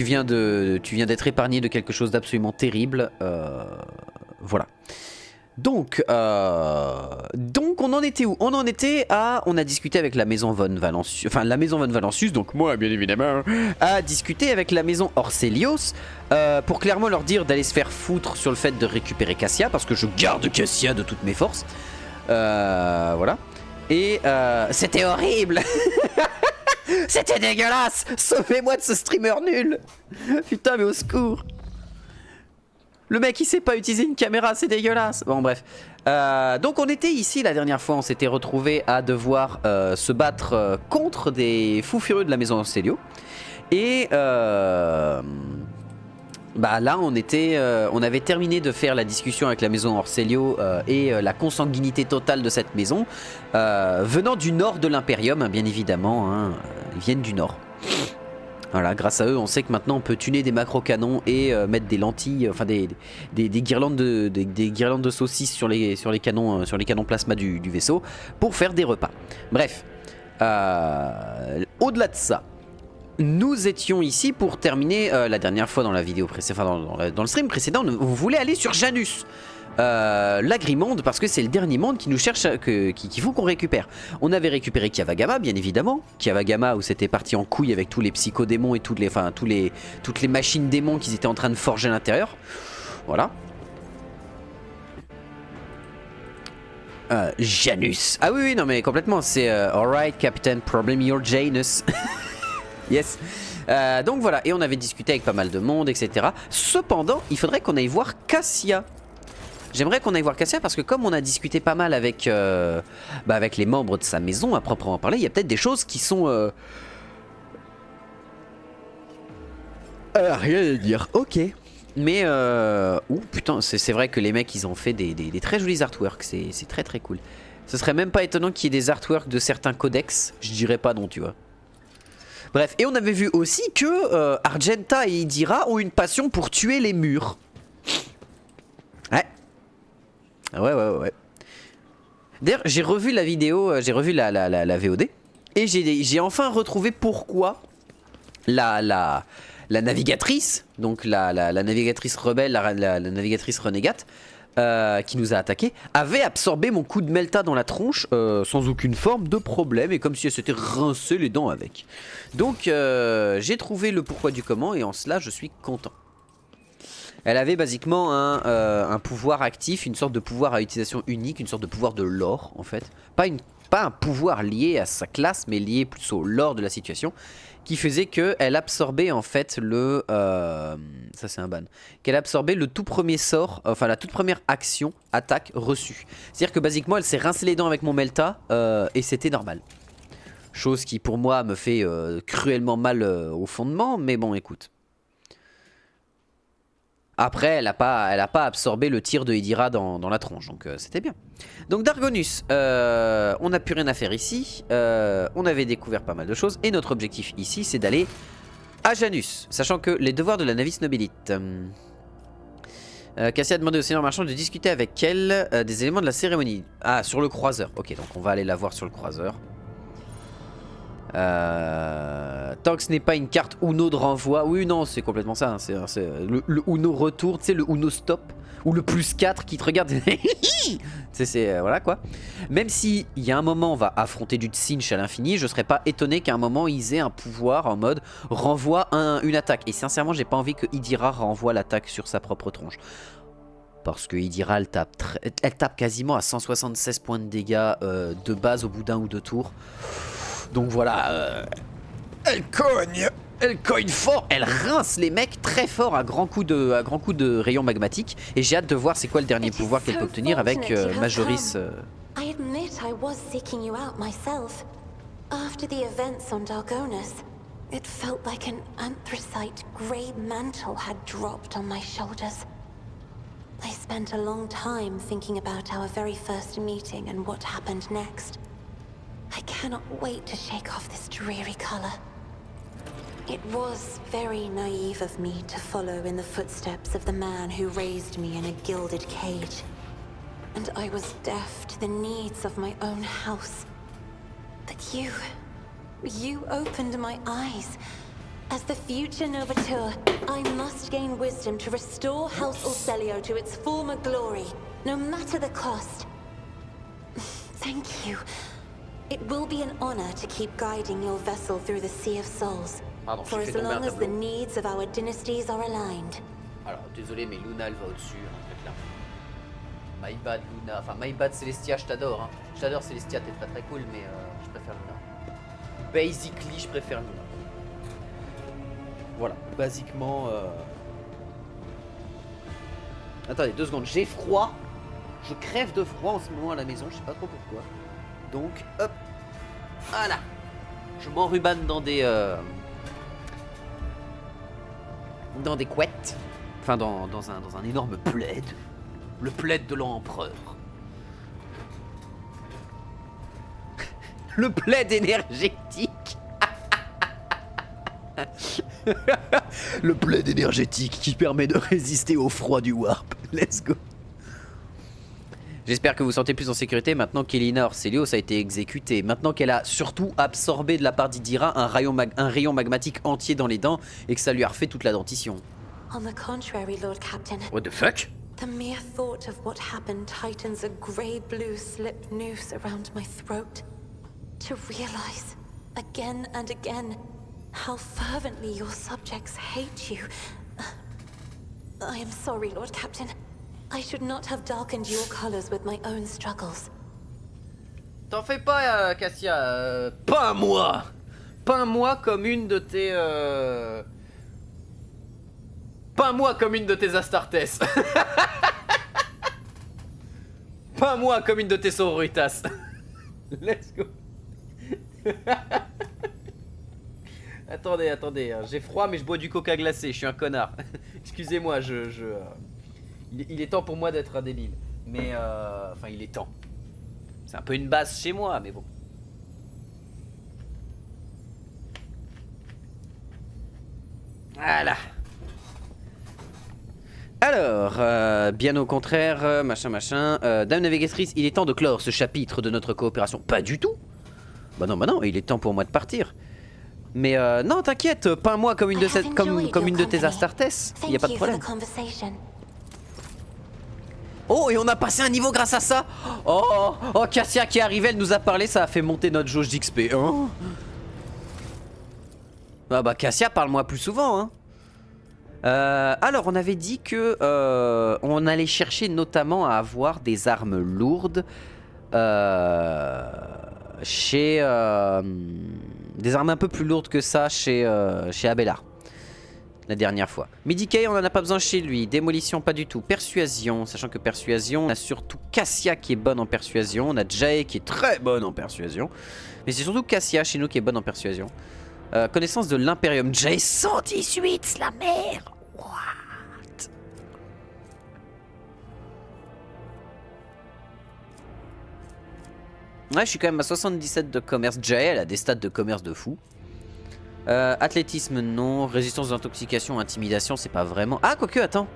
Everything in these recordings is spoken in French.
tu viens d'être épargné de quelque chose d'absolument terrible. Voilà. Donc on en était où? On en était à... On a discuté avec la maison Von Valancius, enfin la maison Von Valancius, donc moi bien évidemment, a discuté avec la maison Orselios pour clairement leur dire d'aller se faire foutre sur le fait de récupérer Cassia, parce que je garde Cassia de toutes mes forces. Voilà. Et c'était horrible. C'était dégueulasse. Sauvez-moi de ce streamer nul. Putain mais au secours. Le mec il sait pas utiliser une caméra, c'est dégueulasse. Bon bref. Donc on était ici la dernière fois, on s'était retrouvé à devoir se battre contre des fous furieux de la maison Orselio. Et bah là on avait terminé de faire la discussion avec la maison Orselio et la consanguinité totale de cette maison. Venant du nord de l'Imperium, hein, bien évidemment, hein, ils viennent du nord. Voilà, grâce à eux, on sait que maintenant on peut tuner des macro-canons et mettre des lentilles, enfin des guirlandes de saucisses sur les canons plasma du vaisseau pour faire des repas. Bref, au-delà de ça, nous étions ici pour terminer la dernière fois dans la vidéo précédente, enfin dans le stream précédent, vous voulez aller sur Janus. L'agrimonde, parce que c'est le dernier monde qui nous cherche, qu'il faut qu'on récupère. On avait récupéré Kiavagama, bien évidemment. Kiavagama où c'était parti en couille avec tous les psychodémons et toutes les machines démons qu'ils étaient en train de forger à l'intérieur. Voilà. Janus. Ah oui, non mais complètement. C'est alright, Captain, problem your Janus. Yes. Donc voilà, et on avait discuté avec pas mal de monde, etc. Cependant, il faudrait qu'on aille voir Cassia. J'aimerais qu'on aille voir Cassia parce que comme on a discuté pas mal avec, avec les membres de sa maison à proprement parler, il y a peut-être des choses qui sont... rien à dire, ok. Mais... Ouh putain, c'est vrai que les mecs ils ont fait des très jolis artworks, c'est très très cool. Ce serait même pas étonnant qu'il y ait des artworks de certains codex, je dirais pas non tu vois. Bref, et on avait vu aussi que Argenta et Idira ont une passion pour tuer les murs. Ouais. Ouais. D'ailleurs, j'ai revu la vidéo, j'ai revu la VOD. Et j'ai enfin retrouvé pourquoi la navigatrice, donc la navigatrice rebelle, la navigatrice renégate, qui nous a attaqué, avait absorbé mon coup de melta dans la tronche sans aucune forme de problème et comme si elle s'était rincé les dents avec. Donc j'ai trouvé le pourquoi du comment et en cela je suis content. Elle avait basiquement un pouvoir actif, une sorte de pouvoir à utilisation unique, une sorte de pouvoir de lore en fait. Pas un pouvoir lié à sa classe, mais lié plus au lore de la situation, qui faisait qu'elle absorbait en fait le... ça c'est un ban. Qu'elle absorbait le tout premier sort, enfin la toute première action, attaque reçue. C'est-à-dire que basiquement elle s'est rincé les dents avec mon melta et c'était normal. Chose qui pour moi me fait cruellement mal au fondement, mais bon écoute. Après, elle a pas absorbé le tir de Idira dans la tronche, donc c'était bien. Donc Dargonus, on n'a plus rien à faire ici. On avait découvert pas mal de choses. Et notre objectif ici, c'est d'aller à Janus. Sachant que les devoirs de la Navis Nobilite. Cassia a demandé au Seigneur Marchand de discuter avec elle des éléments de la cérémonie. Ah, sur le croiseur. Ok, donc on va aller la voir sur le croiseur. Tant que ce n'est pas une carte Uno de renvoi. Oui non c'est complètement ça hein. C'est le Uno retour. Tu sais le Uno stop. Ou le plus 4 qui te regarde. Voilà quoi. Même si il y a un moment on va affronter du Tsinch à l'infini, je serais pas étonné qu'à un moment ils aient un pouvoir en mode renvoie une attaque. Et sincèrement j'ai pas envie que Idira renvoie l'attaque sur sa propre tronche. Parce que Idira elle tape quasiment à 176 points de dégâts de base au bout d'un ou deux tours. Donc voilà, elle cogne fort, elle rince les mecs très fort à grands coups de rayon magmatique. Et j'ai hâte de voir c'est quoi le dernier pouvoir qu'elle peut obtenir avec Majoris. I admit I was seeking you out myself. After the events on Dargonus, it felt like an anthracite grey mantle had dropped on my shoulders. I spent a long time thinking about our very first meeting and what happened next. I cannot wait to shake off this dreary color. It was very naive of me to follow in the footsteps of the man who raised me in a gilded cage. And I was deaf to the needs of my own house. But you opened my eyes. As the future Novateur, I must gain wisdom to restore House Orselio to its former glory, no matter the cost. Thank you. It will be an honor to keep guiding your vessel through the Sea of Souls, Pardon, for as long as the needs of our dynasties are aligned. Alors, désolé, mais Luna, elle va au-dessus, hein, très clairement. My bad, Luna. Enfin, my bad, Celestia, je t'adore. Hein. Je t'adore, Celestia, t'es très très cool, mais je préfère Luna. Basically, je préfère Luna. Voilà, basiquement... Attendez, 2 secondes. J'ai froid. Je crève de froid en ce moment à la maison, je sais pas trop pourquoi. Donc, hop. Voilà. Je m'enrubane dans des couettes. Enfin, dans un énorme plaid. Le plaid de l'empereur. Le plaid énergétique. Le plaid énergétique qui permet de résister au froid du warp. Let's go. J'espère que vous vous sentez plus en sécurité maintenant qu'Elina Orcelios a été exécutée. Maintenant qu'elle a surtout absorbé de la part d'Idira un rayon magmatique entier dans les dents et que ça lui a refait toute la dentition. On the contrary, Lord Captain. What the fuck? The mere thought of what happened tightens a grey-blue slip noose around my throat. To realize, again and again, how fervently your subjects hate you. I am sorry, Lord Captain. I should not have darkened your colors with my own struggles. T'en fais pas, Cassia. Pas moi. Pas moi comme une de tes... Pas moi comme une de tes Astartes. Pas moi comme une de tes sororitas. Let's go. Attendez, hein. J'ai froid mais je bois du coca glacé, je suis un connard. Excusez-moi, il est temps pour moi d'être un débile. Mais enfin il est temps. C'est un peu une base chez moi, mais bon. Voilà. Alors, bien au contraire, machin. Dame navigatrice, il est temps de clore ce chapitre de notre coopération. Pas du tout. Bah non, il est temps pour moi de partir. Mais non, t'inquiète, peins-moi comme une de tes Astartes. Y a pas de problème. Oh, et on a passé un niveau grâce à ça. Oh, Cassia qui est arrivée, elle nous a parlé, ça a fait monter notre jauge d'XP. Hein. Ah bah Cassia, parle-moi plus souvent. Hein. Alors, on avait dit que on allait chercher notamment à avoir des armes lourdes chez des armes un peu plus lourdes que ça chez Abelard. La dernière fois. Midikay, on en a pas besoin chez lui. Démolition, pas du tout. Persuasion, sachant que persuasion, on a surtout Cassia qui est bonne en persuasion. On a Jae qui est très bonne en persuasion. Mais c'est surtout Cassia chez nous qui est bonne en persuasion. Connaissance de l'Imperium. Jae 118, la mère. What? Ouais, je suis quand même à 77 de commerce. Jae, elle a des stats de commerce de fou. Athlétisme non, résistance d'intoxication, intimidation c'est pas vraiment... Ah quoique attends.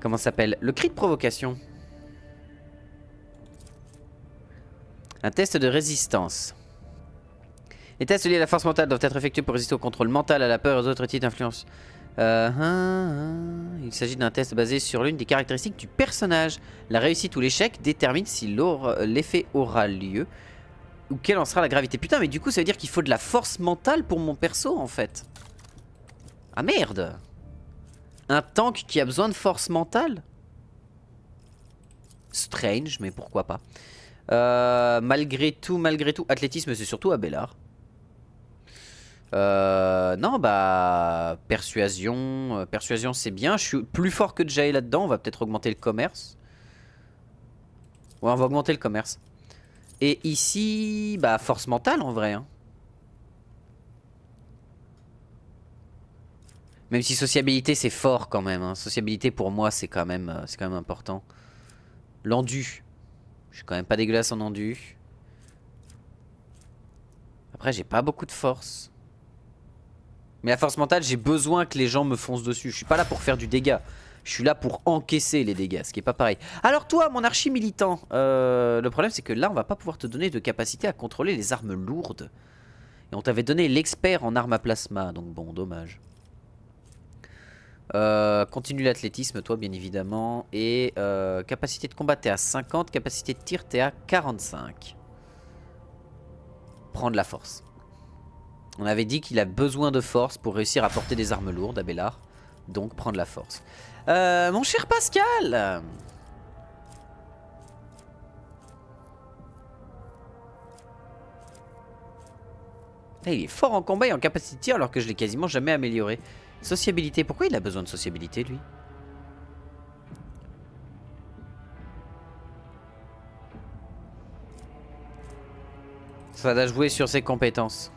Comment ça s'appelle? Le cri de provocation. Un test de résistance. Les tests liés à la force mentale doivent être effectués pour résister au contrôle mental, à la peur et aux autres types d'influence. Il s'agit d'un test basé sur l'une des caractéristiques du personnage. La réussite ou l'échec détermine si l'effet aura lieu ou quelle en sera la gravité. Putain, mais du coup ça veut dire qu'il faut de la force mentale pour mon perso en fait. Ah merde. Un tank qui a besoin de force mentale? Strange, mais pourquoi pas. Malgré tout, athlétisme c'est surtout Abelard. Non bah persuasion, persuasion c'est bien. Je suis plus fort que Jae là-dedans. On va peut-être augmenter le commerce. Ouais, on va augmenter le commerce. Et ici bah force mentale en vrai hein. Même si sociabilité c'est fort quand même hein. Sociabilité pour moi c'est quand même important. L'endu, je suis quand même pas dégueulasse en endu. Après j'ai pas beaucoup de force. Mais la force mentale, j'ai besoin que les gens me foncent dessus. Je suis pas là pour faire du dégât. Je suis là pour encaisser les dégâts, ce qui est pas pareil. Alors toi, mon archi militant, le problème c'est que là, on va pas pouvoir te donner de capacité à contrôler les armes lourdes. Et on t'avait donné l'expert en armes à plasma, donc bon, dommage. Continue l'athlétisme, toi, bien évidemment. Et capacité de combat, t'es à 50. Capacité de tir, t'es à 45. Prends de la force. On avait dit qu'il a besoin de force pour réussir à porter des armes lourdes, Abélard. Donc, prends de la force. Mon cher Pascal! Il est fort en combat et en capacité de tir alors que je l'ai quasiment jamais amélioré. Sociabilité, pourquoi il a besoin de sociabilité lui? Ça va jouer sur ses compétences.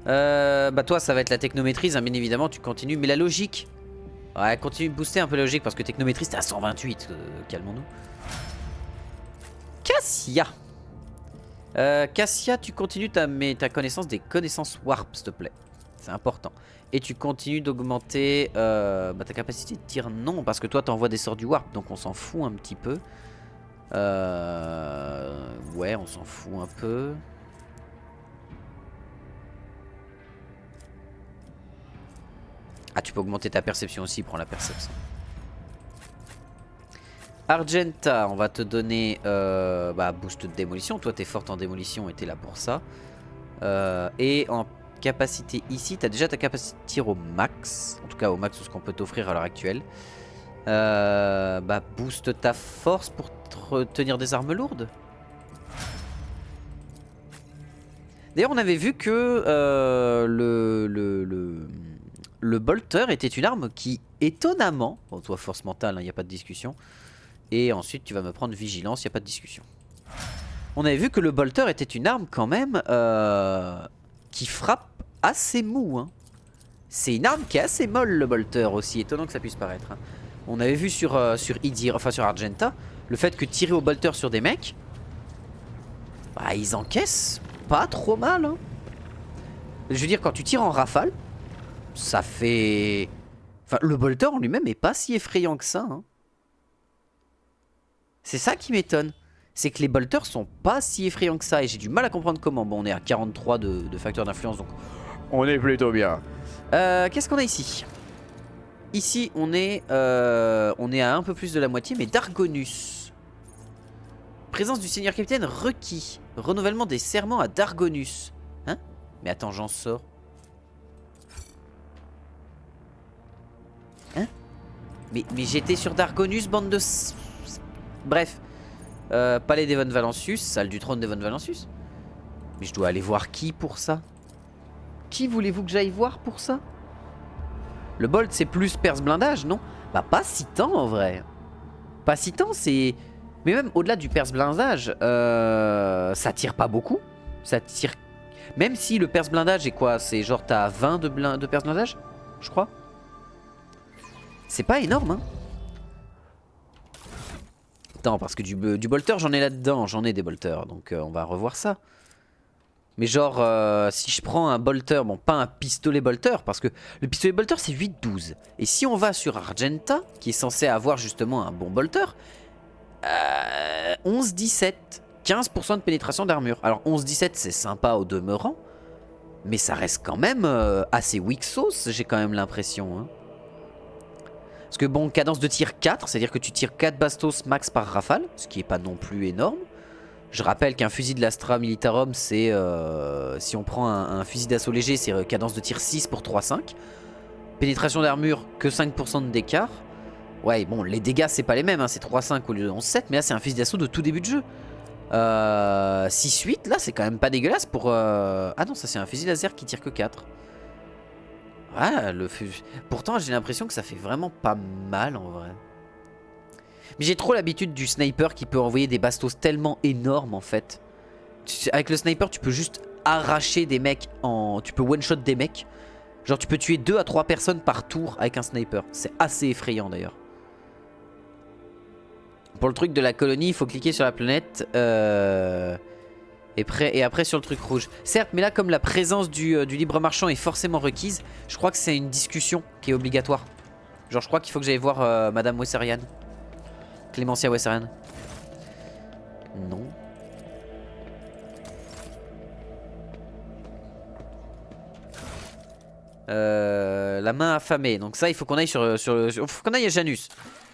Bah toi ça va être la technométrise, hein, bien évidemment tu continues. Mais la logique, ouais, continue de booster un peu la logique parce que technométrise t'es à 128, calmons-nous. Cassia. Cassia, tu continues ta connaissance des connaissances warp, s'il te plaît. C'est important. Et tu continues d'augmenter ta capacité de tir. Non, parce que toi t'envoies des sorts du warp, donc on s'en fout un petit peu. Ouais, on s'en fout un peu. Ah, tu peux augmenter ta perception aussi, prends la perception. Argenta, on va te donner boost de démolition. Toi t'es forte en démolition et t'es là pour ça. Et en capacité ici, t'as déjà ta capacité de tir au max. En tout cas au max de ce qu'on peut t'offrir à l'heure actuelle. Booste ta force pour tenir des armes lourdes. D'ailleurs on avait vu que le bolter était une arme qui étonnamment, bon toi force mentale, il n'y a pas de discussion. Et ensuite tu vas me prendre vigilance, il n'y a pas de discussion. On avait vu que le bolter était une arme quand même qui frappe assez mou, hein. C'est une arme qui est assez molle, le bolter, aussi étonnant que ça puisse paraître, hein. On avait vu sur Idir, enfin sur Argenta, le fait que tirer au bolter sur des mecs, bah ils encaissent pas trop mal, hein. Je veux dire, quand tu tires en rafale, ça fait... Enfin, le bolter en lui-même est pas si effrayant que ça, hein. C'est ça qui m'étonne. C'est que les bolters sont pas si effrayants que ça. Et j'ai du mal à comprendre comment. Bon, on est à 43 de facteurs d'influence, donc on est plutôt bien. Qu'est-ce qu'on a ici? Ici, on est à un peu plus de la moitié, mais Dargonus. Présence du seigneur capitaine requis. Renouvellement des serments à Dargonus. Hein? Mais attends, j'en sors. Hein? Mais j'étais sur Dargonus, bande de... Bref. Palais d'Evon Valancius, salle du trône d'Evon Valancius. Mais je dois aller voir qui pour ça? Qui voulez-vous que j'aille voir pour ça? Le Bolt c'est plus perce blindage, non? Bah pas si tant en vrai. Pas si tant, c'est... Mais même au-delà du perce blindage, ça tire pas beaucoup. Ça tire... Même si le perce blindage est quoi? C'est genre t'as 20 de perce blindage, je crois. C'est pas énorme, hein. Attends, parce que du bolter j'en ai là-dedans, j'en ai des bolters, donc on va revoir ça. Mais genre, si je prends un bolter, bon pas un pistolet bolter, parce que le pistolet bolter c'est 8-12. Et si on va sur Argenta, qui est censé avoir justement un bon bolter, 11-17, 15% de pénétration d'armure. Alors 11-17 c'est sympa au demeurant, mais ça reste quand même assez weak sauce, j'ai quand même l'impression, hein. Parce que bon, cadence de tir 4, c'est-à-dire que tu tires 4 bastos max par rafale, ce qui est pas non plus énorme. Je rappelle qu'un fusil de l'Astra Militarum, c'est... si on prend un fusil d'assaut léger, c'est cadence de tir 6 pour 3-5. Pénétration d'armure, que 5% d'écart. Ouais, bon, les dégâts, c'est pas les mêmes, hein, c'est 3-5 au lieu de 11-7, mais là, c'est un fusil d'assaut de tout début de jeu. 6-8, là, c'est quand même pas dégueulasse pour... Ah non, ça, c'est un fusil laser qui tire que 4. Ah, pourtant j'ai l'impression que ça fait vraiment pas mal en vrai. Mais j'ai trop l'habitude du sniper qui peut envoyer des bastos tellement énormes en fait. Avec le sniper tu peux juste arracher des mecs en... Tu peux one shot des mecs. Genre tu peux tuer 2 à 3 personnes par tour avec un sniper. C'est assez effrayant d'ailleurs. Pour le truc de la colonie il faut cliquer sur la planète et après sur le truc rouge. Certes, mais là comme la présence du libre marchand est forcément requise, je crois que c'est une discussion qui est obligatoire. Genre je crois qu'il faut que j'aille voir Madame Wesserian. Clémentia Wesserian. Non. La main affamée. Donc ça il faut qu'on aille faut qu'on aille à Janus.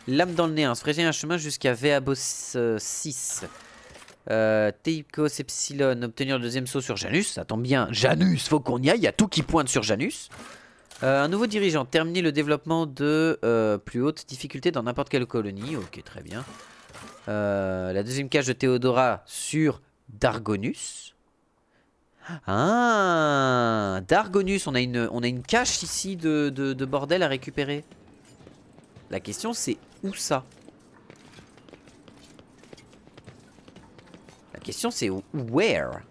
Lame dans le nez, se frayer un chemin jusqu'à Veabos 6. Teikos Epsilon, obtenir le deuxième saut sur Janus. Ça tombe bien, Janus, faut qu'on y aille. Il y a tout qui pointe sur Janus. Un nouveau dirigeant, terminer le développement de plus haute difficulté dans n'importe quelle colonie. Ok, très bien. La deuxième cage de Théodora sur Dargonus. Ah, Dargonus, on a une cache ici de bordel à récupérer. La question c'est où ça? La question c'est where?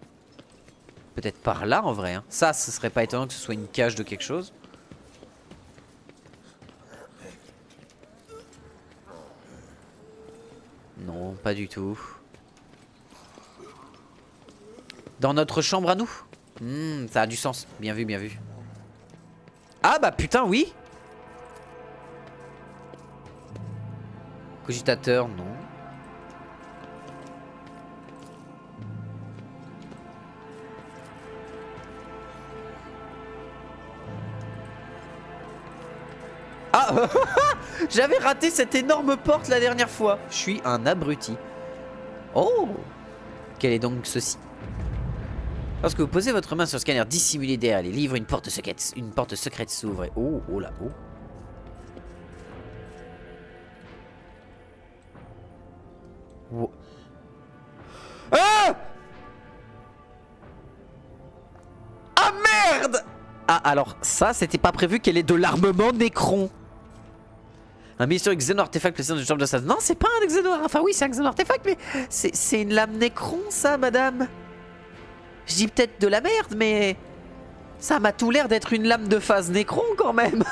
Peut-être par là en vrai. Hein. Ça, ce serait pas étonnant que ce soit une cage de quelque chose. Non, pas du tout. Dans notre chambre à nous? Ça a du sens. Bien vu, bien vu. Ah bah putain, oui. Cogitateur, non. Ah j'avais raté cette énorme porte la dernière fois. Je suis un abruti. Oh, quel est donc ceci? Lorsque vous posez votre main sur le scanner dissimulé derrière les livres, une porte secrète s'ouvre. Oh, oh là, oh. Wow. Ah! Ah merde! Ah alors ça c'était pas prévu qu'elle ait de l'armement Necron. Un mystérieux xéno-artefact placé dans une chambre de sa... Non c'est pas un xéno... Enfin oui c'est un xéno-artefact mais c'est une lame Necron ça madame. Je dis peut-être de la merde mais... Ça m'a tout l'air d'être une lame de phase Necron quand même.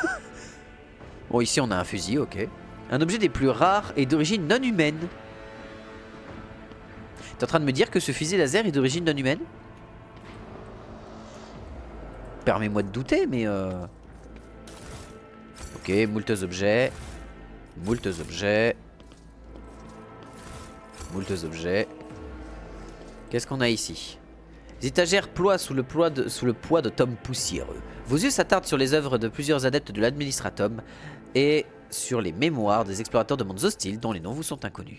Bon ici on a un fusil, ok. Un objet des plus rares et d'origine non humaine. T'es en train de me dire que ce fusil laser est d'origine non humaine? Permets-moi de douter, mais ok, moultes objets. Moultes objets. Moultes objets. Qu'est-ce qu'on a ici? Les étagères ploient sous le poids de tomes poussiéreux. Vos yeux s'attardent sur les œuvres de plusieurs adeptes de l'Administratum et sur les mémoires des explorateurs de mondes hostiles dont les noms vous sont inconnus.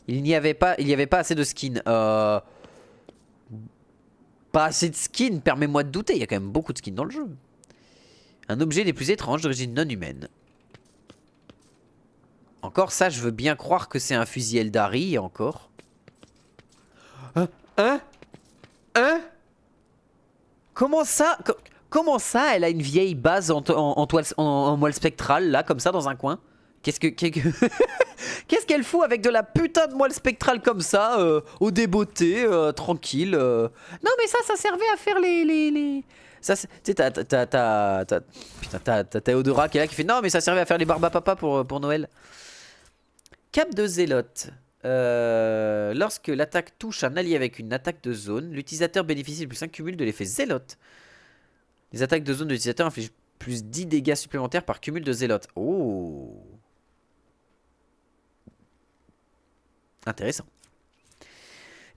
Il n'y avait pas assez de skins. Pas assez de skins, permets-moi de douter. Il y a quand même beaucoup de skins dans le jeu. Un objet des plus étranges d'origine non humaine. Encore ça, je veux bien croire que c'est un fusil Eldari. Encore. Hein? Comment ça? Comment ça, elle a une vieille base en moelle spectrale, là, comme ça, dans un coin? Qu'est-ce qu'elle fout avec de la putain de moelle spectrale comme ça, au débeauté, tranquille Non mais ça servait à faire les... Ça, tu sais, t'as Théodora qui est là qui fait non mais ça servait à faire les barbes à papa pour Noël. Cap de zélote. Lorsque l'attaque touche un allié avec une attaque de zone, l'utilisateur bénéficie du +5 cumul de l'effet zélote. Les attaques de zone de l'utilisateur infligent plus 10 dégâts supplémentaires par cumul de zélote. Oh, intéressant.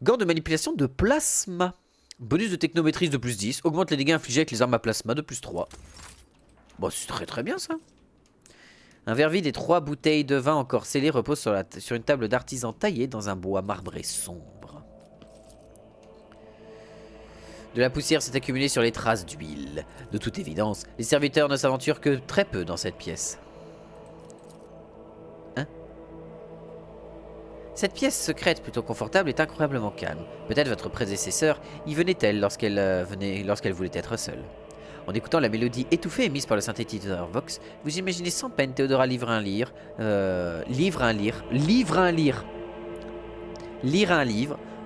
Gants de manipulation de plasma. Bonus de technométrise de +10. Augmente les dégâts infligés avec les armes à plasma de +3. Bon, c'est très bien ça. Un verre vide et 3 bouteilles de vin encore scellées reposent sur une table d'artisan taillée dans un bois marbré sombre. De la poussière s'est accumulée sur les traces d'huile. De toute évidence, les serviteurs ne s'aventurent que très peu dans cette pièce. Hein? Cette pièce secrète plutôt confortable est incroyablement calme. Peut-être votre prédécesseur y venait-elle lorsqu'elle voulait être seule. En écoutant la mélodie étouffée émise par le synthétiseur Vox, vous imaginez sans peine Théodora livre un livre,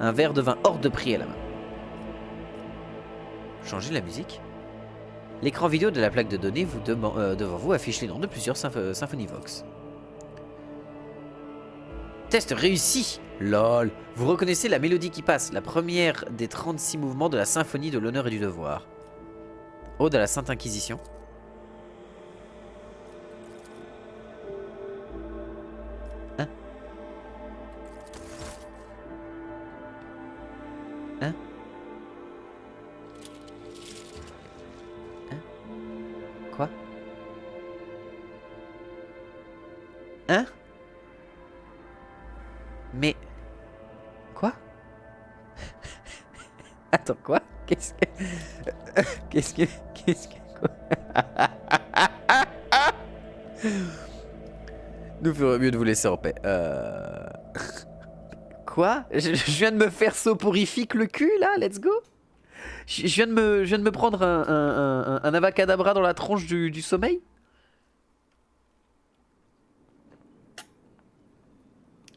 un verre de vin hors de prix à la main. Changer la musique. L'écran vidéo de la plaque de données devant vous affiche les noms de plusieurs symphonies Vox. Test réussi. LOL. Vous reconnaissez la mélodie qui passe, la première des 36 mouvements de la symphonie de l'honneur et du devoir. Ode à la Sainte Inquisition. Mais... Quoi? Attends, quoi? Qu'est-ce que... Qu'est-ce que... Qu'est-ce que... Quoi? Nous ferions mieux de vous laisser en paix. Quoi? Je viens de me faire soporifique le cul là, let's go. Je viens de me prendre un avacadabra dans la tronche du sommeil.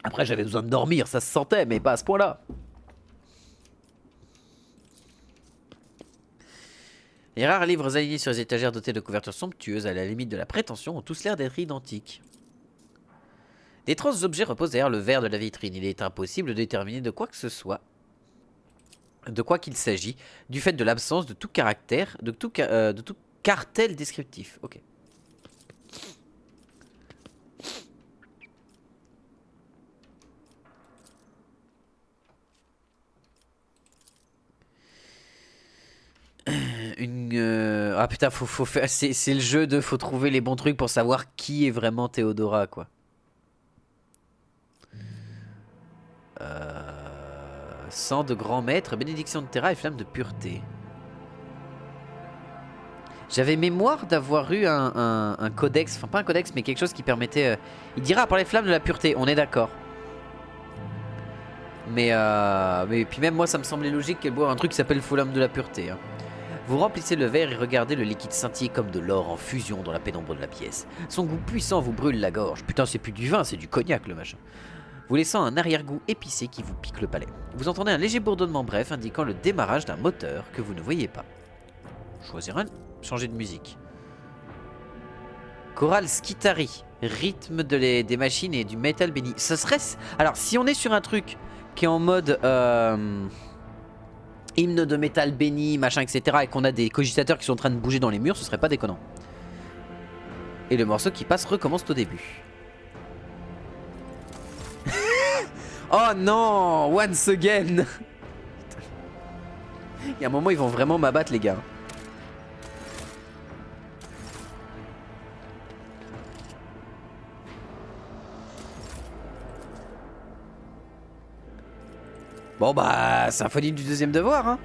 Après j'avais besoin de dormir, ça se sentait, mais pas à ce point là. Les rares livres alignés sur les étagères dotés de couvertures somptueuses à la limite de la prétention ont tous l'air d'être identiques. D'étranges objets reposent derrière le verre de la vitrine. Il est impossible de déterminer de quoi que ce soit, de quoi qu'il s'agit, du fait de l'absence de tout caractère, de tout cartel descriptif. Ok. Ah putain, faut faire. C'est le jeu de faut trouver les bons trucs pour savoir qui est vraiment Théodora, quoi. Sang de grand maître, bénédiction de Terra et flamme de pureté. J'avais mémoire d'avoir eu un codex, enfin pas un codex, mais quelque chose qui permettait. Il dira par les flammes de la pureté, on est d'accord. Mais puis même moi, ça me semblait logique qu'elle boive un truc qui s'appelle flamme de la pureté. Hein. Vous remplissez le verre et regardez le liquide scintiller comme de l'or en fusion dans la pénombre de la pièce. Son goût puissant vous brûle la gorge. Putain, c'est plus du vin, c'est du cognac le machin. Vous laissant un arrière-goût épicé qui vous pique le palais. Vous entendez un léger bourdonnement bref indiquant le démarrage d'un moteur que vous ne voyez pas. Choisir un, changer de musique. Chorale Skitari, rythme des machines et du métal béni. Ce serait... Alors si on est sur un truc qui est en mode hymne de métal béni, machin, etc. et qu'on a des cogitateurs qui sont en train de bouger dans les murs, ce serait pas déconnant. Et le morceau qui passe recommence au début. Oh non, once again. Il y a un moment ils vont vraiment m'abattre les gars. Bon bah, symphonie du deuxième devoir hein.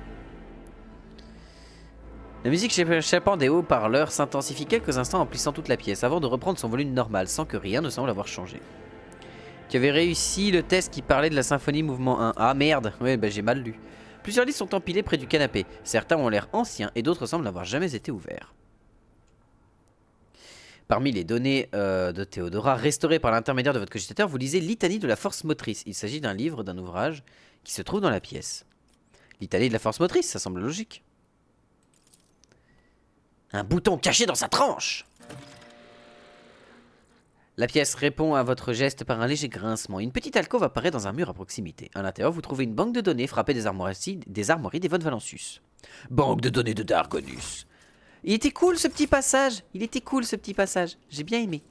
La musique échappant des haut-parleurs s'intensifie quelques instants en plissant toute la pièce avant de reprendre son volume normal sans que rien ne semble avoir changé. Tu avais réussi le test qui parlait de la symphonie mouvement 1. Ah merde, ouais bah j'ai mal lu. Plusieurs livres sont empilés près du canapé. Certains ont l'air anciens et d'autres semblent n'avoir jamais été ouverts. Parmi les données de Théodora restaurées par l'intermédiaire de votre cogitateur, vous lisez Litanie de la force motrice. Il s'agit d'un livre, d'un ouvrage qui se trouve dans la pièce. Litanie de la force motrice, ça semble logique. Un bouton caché dans sa tranche. La pièce répond à votre geste par un léger grincement. Une petite alcôve apparaît dans un mur à proximité. À l'intérieur, vous trouvez une banque de données frappée des armoiries d'Evon Valencius. Banque de données de Dargonus. Il était cool ce petit passage. J'ai bien aimé.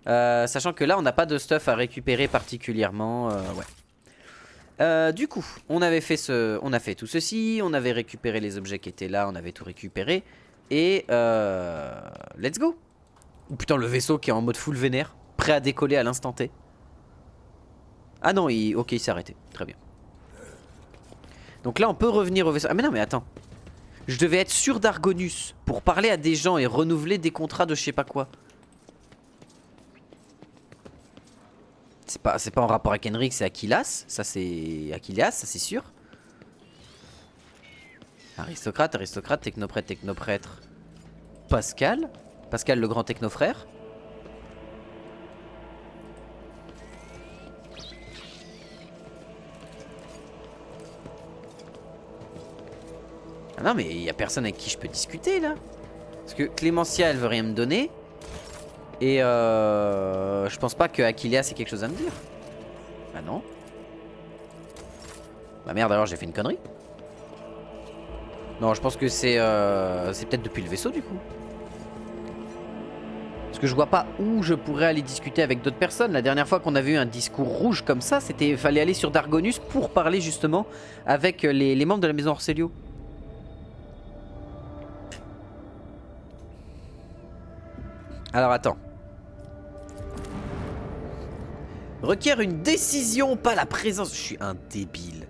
Sachant que là, on n'a pas de stuff à récupérer particulièrement. Ouais. Du coup, on a fait tout ceci. On avait récupéré les objets qui étaient là. On avait tout récupéré. Et let's go. Oh putain, le vaisseau qui est en mode full vénère, prêt à décoller à l'instant T. Ah non, ok, il s'est arrêté. Très bien. Donc là, on peut revenir au vaisseau. Ah mais non, mais attends. Je devais être sur Dargonus pour parler à des gens et renouveler des contrats de je sais pas quoi. C'est pas en rapport avec Henrik, c'est Achillas. Ça c'est Achillas, ça c'est sûr. Aristocrate, technoprêtre. Pascal le grand technofrère. Ah non mais il y a personne avec qui je peux discuter là. Parce que Clémentia elle veut rien me donner. Et je pense pas que Achillas ait quelque chose à me dire. Ah non. Bah merde alors j'ai fait une connerie. Non je pense que c'est peut-être depuis le vaisseau du coup. Parce que je vois pas où je pourrais aller discuter avec d'autres personnes. La dernière fois qu'on avait eu un discours rouge comme ça, c'était fallait aller sur Dargonus pour parler justement avec les membres de la maison Orselio. Alors attends. Requiert une décision, pas la présence. Je suis un débile.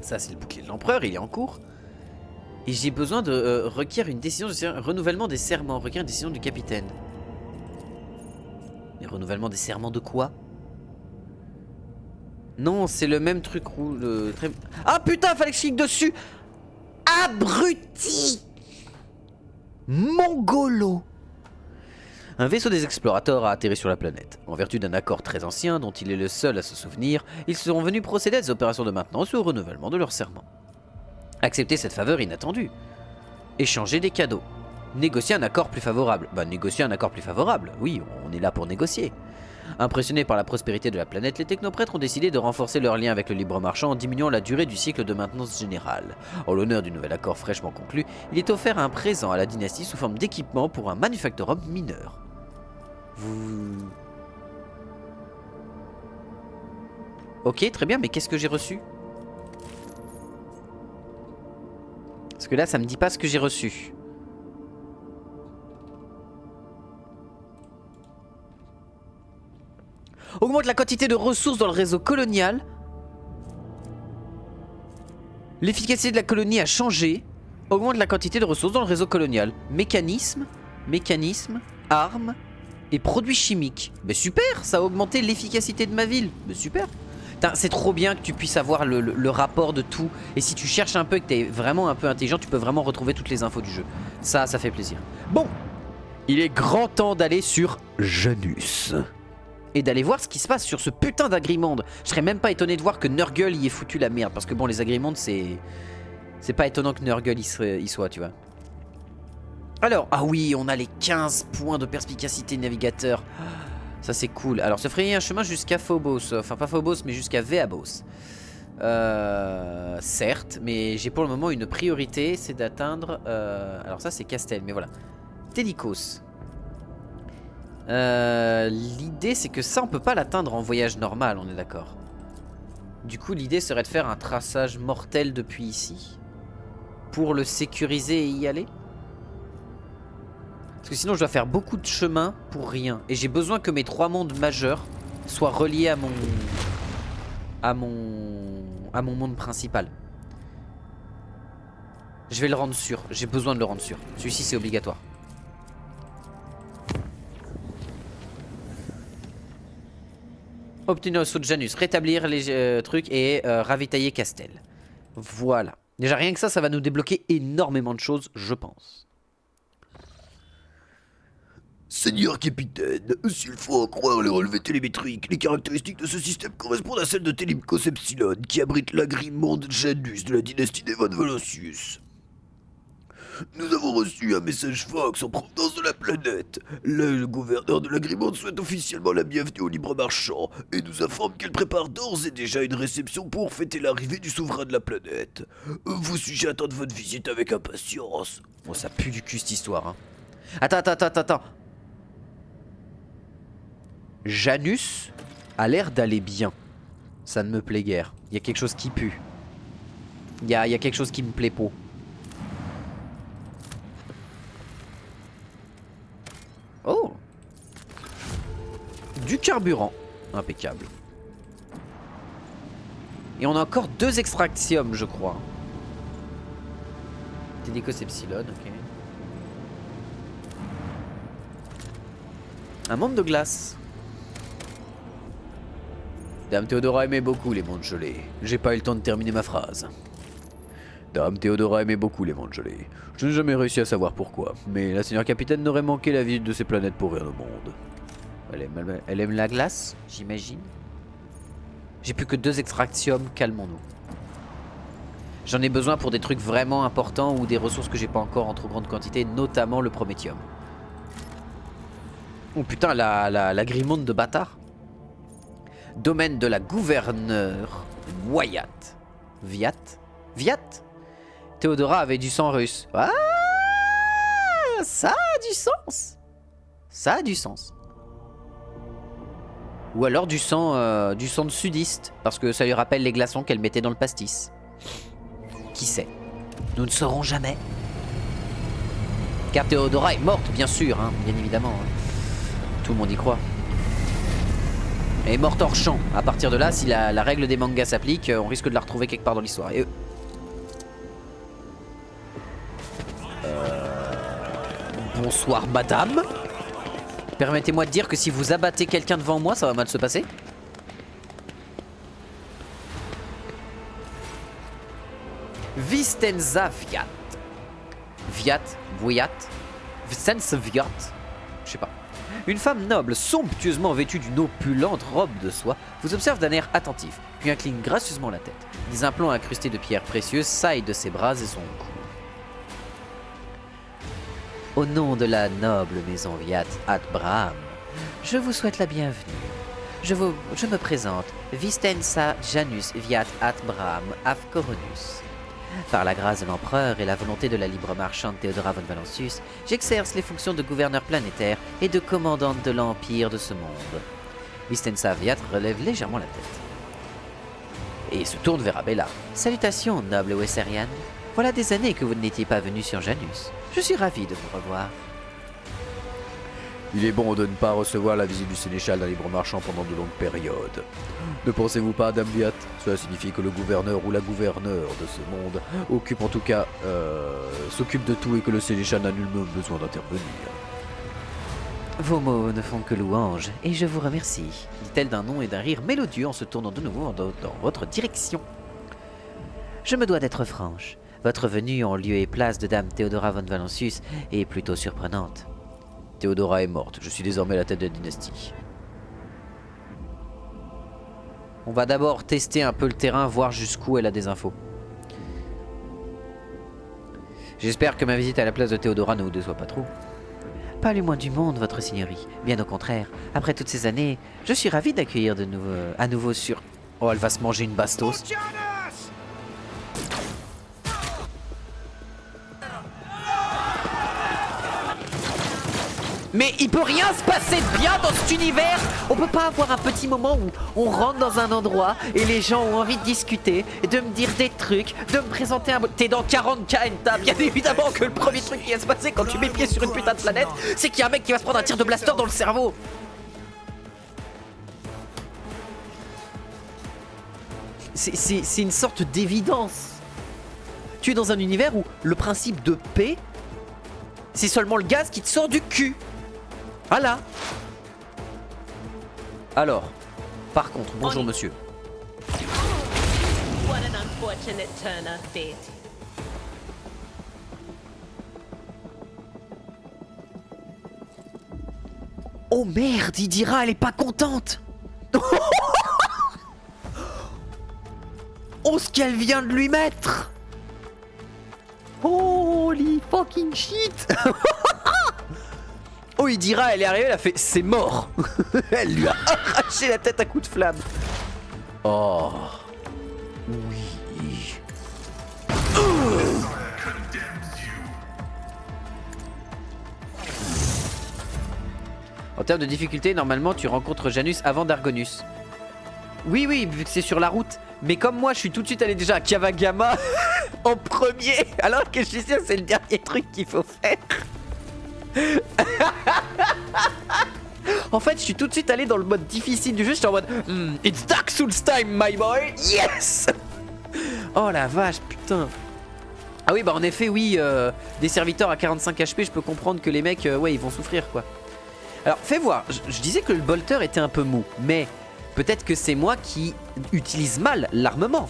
Ça, c'est le bouclier de l'empereur, il est en cours. Et j'ai besoin de... requiert une décision de renouvellement des serments. Requiert une décision du capitaine. Et renouvellement des serments de quoi? Non, c'est le même truc rouge. Ah putain, fallait que je clique dessus. Abruti. Mongolo. Un vaisseau des explorateurs a atterri sur la planète. En vertu d'un accord très ancien dont il est le seul à se souvenir, ils sont venus procéder à des opérations de maintenance ou au renouvellement de leur serment. Accepter cette faveur inattendue. Échanger des cadeaux. Négocier un accord plus favorable. Bah négocier un accord plus favorable, oui, on est là pour négocier. Impressionnés par la prospérité de la planète, les technoprêtres ont décidé de renforcer leur lien avec le libre marchand en diminuant la durée du cycle de maintenance générale. En l'honneur du nouvel accord fraîchement conclu, il est offert un présent à la dynastie sous forme d'équipement pour un manufactorum mineur. Ok, très bien, mais qu'est-ce que j'ai reçu? Parce que là, ça me dit pas ce que j'ai reçu. Augmente la quantité de ressources dans le réseau colonial. L'efficacité de la colonie a changé. Augmente la quantité de ressources dans le réseau colonial. Mécanisme, armes et produits chimiques. Mais super, ça a augmenté l'efficacité de ma ville. Mais super. C'est trop bien que tu puisses avoir le rapport de tout. Et si tu cherches un peu et que tu es vraiment un peu intelligent, tu peux vraiment retrouver toutes les infos du jeu. Ça fait plaisir. Bon, il est grand temps d'aller sur Janus. Et d'aller voir ce qui se passe sur ce putain d'agrimonde. Je serais même pas étonné de voir que Nurgle y ait foutu la merde. Parce que bon, les agrimondes, c'est pas étonnant que Nurgle y soit, tu vois. Alors, ah oui, on a les 15 points de perspicacité navigateur. Ça, c'est cool. Alors, se frayer un chemin jusqu'à Phobos. Enfin, pas Phobos, mais jusqu'à Veabos. Certes, mais j'ai pour le moment une priorité, c'est d'atteindre... alors ça, c'est Castel, mais voilà. Télicos. L'idée c'est que ça on peut pas l'atteindre en voyage normal, on est d'accord. Du coup l'idée serait de faire un traçage mortel depuis ici pour le sécuriser et y aller. Parce que sinon je dois faire beaucoup de chemin pour rien. Et j'ai besoin que mes 3 mondes majeurs soient reliés à mon monde principal. Je vais le rendre sûr, j'ai besoin de le rendre sûr. Celui-ci c'est obligatoire. Obtenir le saut de Janus, rétablir les trucs et ravitailler Castel. Voilà. Déjà rien que ça va nous débloquer énormément de choses, je pense. Seigneur capitaine, s'il faut en croire les relevés télémétriques, les caractéristiques de ce système correspondent à celles de Telimcos Epsilon, qui abrite l'agrimonde Janus de la dynastie des Von Volosius. Nous avons reçu un message Fox en provenance de la planète. Le gouverneur de l'agrimonde souhaite officiellement la bienvenue au libre marchand et nous informe qu'elle prépare d'ores et déjà une réception pour fêter l'arrivée du souverain de la planète. Vous sujet attendre votre visite avec impatience. Bon, ça pue du cul cette histoire, hein. Attends. Janus a l'air d'aller bien. Ça ne me plaît guère. Il y a quelque chose qui pue. Il y a quelque chose qui me plaît pas. Oh! Du carburant. Impeccable. Et on a encore 2 extractiums, je crois. Télicos Epsilon, ok. Un monde de glace. Dame Théodora aimait beaucoup les mondes gelés. J'ai pas eu le temps de terminer ma phrase. Dame Théodora aimait beaucoup les mondes gelés. Je n'ai jamais réussi à savoir pourquoi, mais la seigneur capitaine n'aurait manqué la visite de ces planètes pour rien au monde. Elle aime la glace, j'imagine. J'ai plus que 2 extractiums, calmons-nous. J'en ai besoin pour des trucs vraiment importants ou des ressources que j'ai pas encore en trop grande quantité, notamment le prométhium. Oh putain, la grimonde de bâtard. Domaine de la gouverneure Wyatt. Viat. Théodora avait du sang russe. Ah, ça a du sens. Ça a du sens. Ou alors du sang de sudiste, parce que ça lui rappelle les glaçons qu'elle mettait dans le pastis. Qui sait? Nous ne saurons jamais. Car Théodora est morte, bien sûr, hein, bien évidemment. Hein. Tout le monde y croit. Et morte hors champ. À partir de là, si la règle des mangas s'applique, on risque de la retrouver quelque part dans l'histoire. Et bonsoir madame. Permettez-moi de dire que si vous abattez quelqu'un devant moi, ça va mal se passer. Vistenza Viat. Viat, Voyat, Vistenza Viat. Je sais pas. Une femme noble, somptueusement vêtue d'une opulente robe de soie, vous observe d'un air attentif, puis incline gracieusement la tête. Des implants incrustés de pierres précieuses saillent de ses bras et son cou. Au nom de la noble maison Viat Atbraham, je vous souhaite la bienvenue. Je me présente, Vistenza Janus Viat Atbraham Afcoronus. Par la grâce de l'empereur et la volonté de la libre marchande Théodora von Valancius, j'exerce les fonctions de gouverneur planétaire et de commandante de l'empire de ce monde. Vistenza Viat relève légèrement la tête et se tourne vers Abella. Salutations, noble Wesserian. Voilà des années que vous n'étiez pas venu sur Janus. Je suis ravi de vous revoir. Il est bon de ne pas recevoir la visite du sénéchal d'un libre marchand pendant de longues périodes. Ne pensez-vous pas, Dame Viat? Cela signifie que le gouverneur ou la gouverneure de ce monde occupe en tout cas, s'occupe de tout et que le sénéchal n'a nullement besoin d'intervenir. Vos mots ne font que louange, et je vous remercie, dit-elle d'un nom et d'un rire mélodieux en se tournant de nouveau dans votre direction. Je me dois d'être franche. Votre venue en lieu et place de Dame Théodora von Valancius est plutôt surprenante. Théodora est morte, je suis désormais la tête de la dynastie. On va d'abord tester un peu le terrain, voir jusqu'où elle a des infos. J'espère que ma visite à la place de Théodora ne vous déçoit pas trop. Pas le moins du monde, votre seigneurie. Bien au contraire, après toutes ces années, je suis ravi d'accueillir à nouveau sur... Oh, elle va se manger une bastos. Mais il peut rien se passer de bien dans cet univers. On peut pas avoir un petit moment où on rentre dans un endroit et les gens ont envie de discuter, et de me dire des trucs, de me présenter un... T'es dans 40K, Enta. Bien évidemment que le premier truc qui va se passer quand tu mets pied sur une putain de planète, c'est qu'il y a un mec qui va se prendre un tir de blaster dans le cerveau. C'est une sorte d'évidence. Tu es dans un univers où le principe de paix, c'est seulement le gaz qui te sort du cul. Voilà. Alors, par contre, bonjour monsieur. What an unfortunate turn of fate. Oh merde, il dira, elle est pas contente. Oh, ce qu'elle vient de lui mettre. Holy fucking shit. Oh, il dira, elle est arrivée, elle a fait, c'est mort. Elle lui a arraché la tête à coups de flamme. Oh. Oui. En termes de difficulté, normalement, tu rencontres Janus avant Dargonus. Oui, vu que c'est sur la route. Mais comme moi, je suis tout de suite allé déjà à Kavagama en premier, alors que je suis sûr que c'est le dernier truc qu'il faut faire. En fait, je suis tout de suite allé dans le mode difficile du jeu. J'étais en mode It's Dark Souls time, my boy. Yes. Oh la vache, putain. Ah oui, bah en effet, oui, des serviteurs à 45 HP, je peux comprendre que les mecs, ouais, ils vont souffrir, quoi. Alors, fais voir. Je disais que le bolter était un peu mou, mais peut-être que c'est moi qui utilise mal l'armement.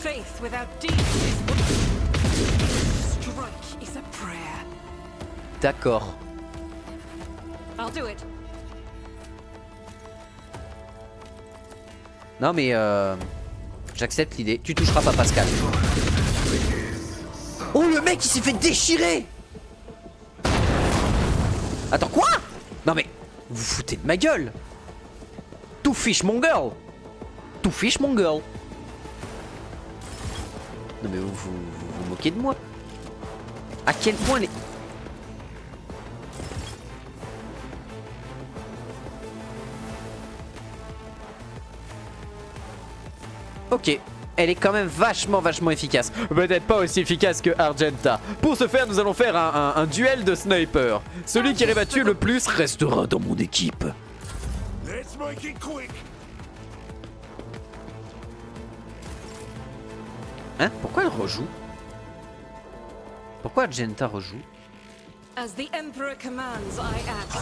D'accord. Non mais j'accepte l'idée. Tu toucheras pas Pascal. Oh, le mec il s'est fait déchirer. Attends, quoi? Non mais vous foutez de ma gueule. Tout fish mon girl. Tout fish mon girl. Non mais vous moquez de moi. À quel point les... Ok, elle est quand même vachement efficace. Peut-être pas aussi efficace que Argenta. Pour ce faire, nous allons faire un duel de sniper. Celui qui arrive à tuer le plus restera dans mon équipe. Hein? Pourquoi elle rejoue? Pourquoi Genta rejoue? As the Emperor commands, I act.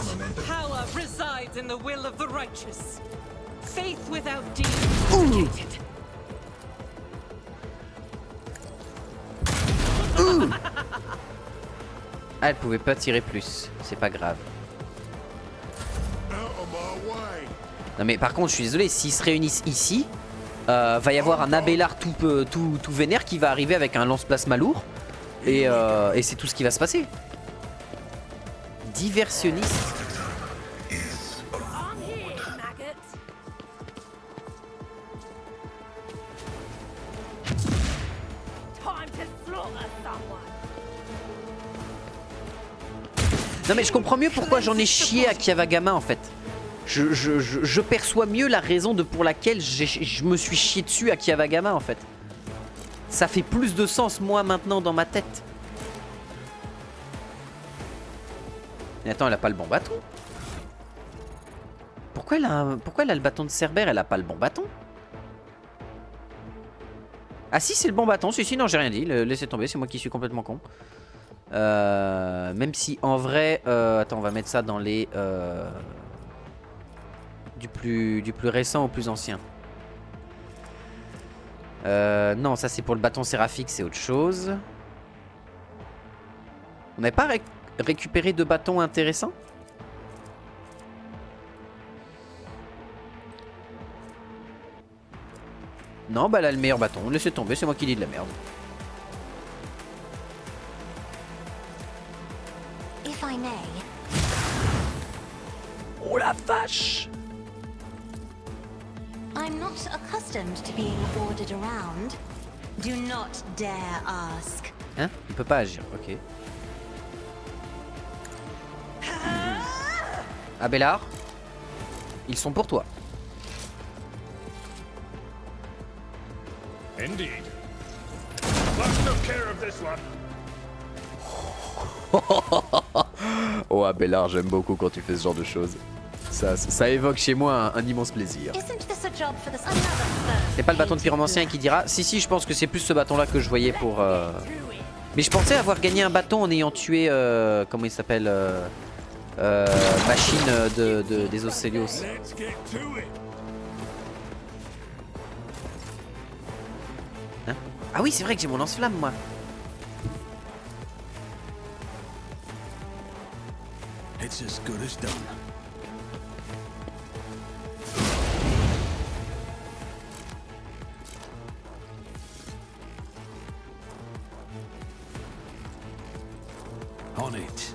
Power resides in the will of the righteous. Faith without deed is defeated. Ah, elle pouvait pas tirer plus. C'est pas grave. Non mais par contre, je suis désolé, s'ils se réunissent ici, va y avoir un Abélard tout vénère qui va arriver avec un lance-plasma lourd. Et c'est tout ce qui va se passer. Diversionniste. Non mais je comprends mieux pourquoi j'en ai chié à Kiavagama en fait. Je perçois mieux la raison pour laquelle je me suis chié dessus à Kiavagama en fait. Ça fait plus de sens moi maintenant dans ma tête. Mais attends, elle a pas le bon bâton. Pourquoi elle a le bâton de Cerbère? Elle a pas le bon bâton. Ah si, c'est le bon bâton. Si, non, j'ai rien dit. Laissez tomber, c'est moi qui suis complètement con. Même si en vrai... attends, on va mettre ça dans les... du plus récent au plus ancien. Non, ça c'est pour le bâton séraphique, c'est autre chose. On n'avait pas récupéré de bâtons intéressants? Non, bah elle a le meilleur bâton. Laissez tomber, c'est moi qui dis de la merde. If I may. Oh la vache! I'm not accustomed to being ordered around. Do not dare ask. Hein? Il peut pas agir, ok. Abélard, ils sont pour toi. Indeed. Let's take care of this one. Oh Abélard, j'aime beaucoup quand tu fais ce genre de choses. Ça évoque chez moi un immense plaisir. Isn't this a job for the another third? C'est pas le bâton de pyromancien qui dira. Si, je pense que c'est plus ce bâton là que je voyais pour... Mais je pensais avoir gagné un bâton en ayant tué... comment il s'appelle machine des Océlios. Let's get to it. Hein? Ah oui, c'est vrai que j'ai mon lance-flamme moi. It's as good as done. On it.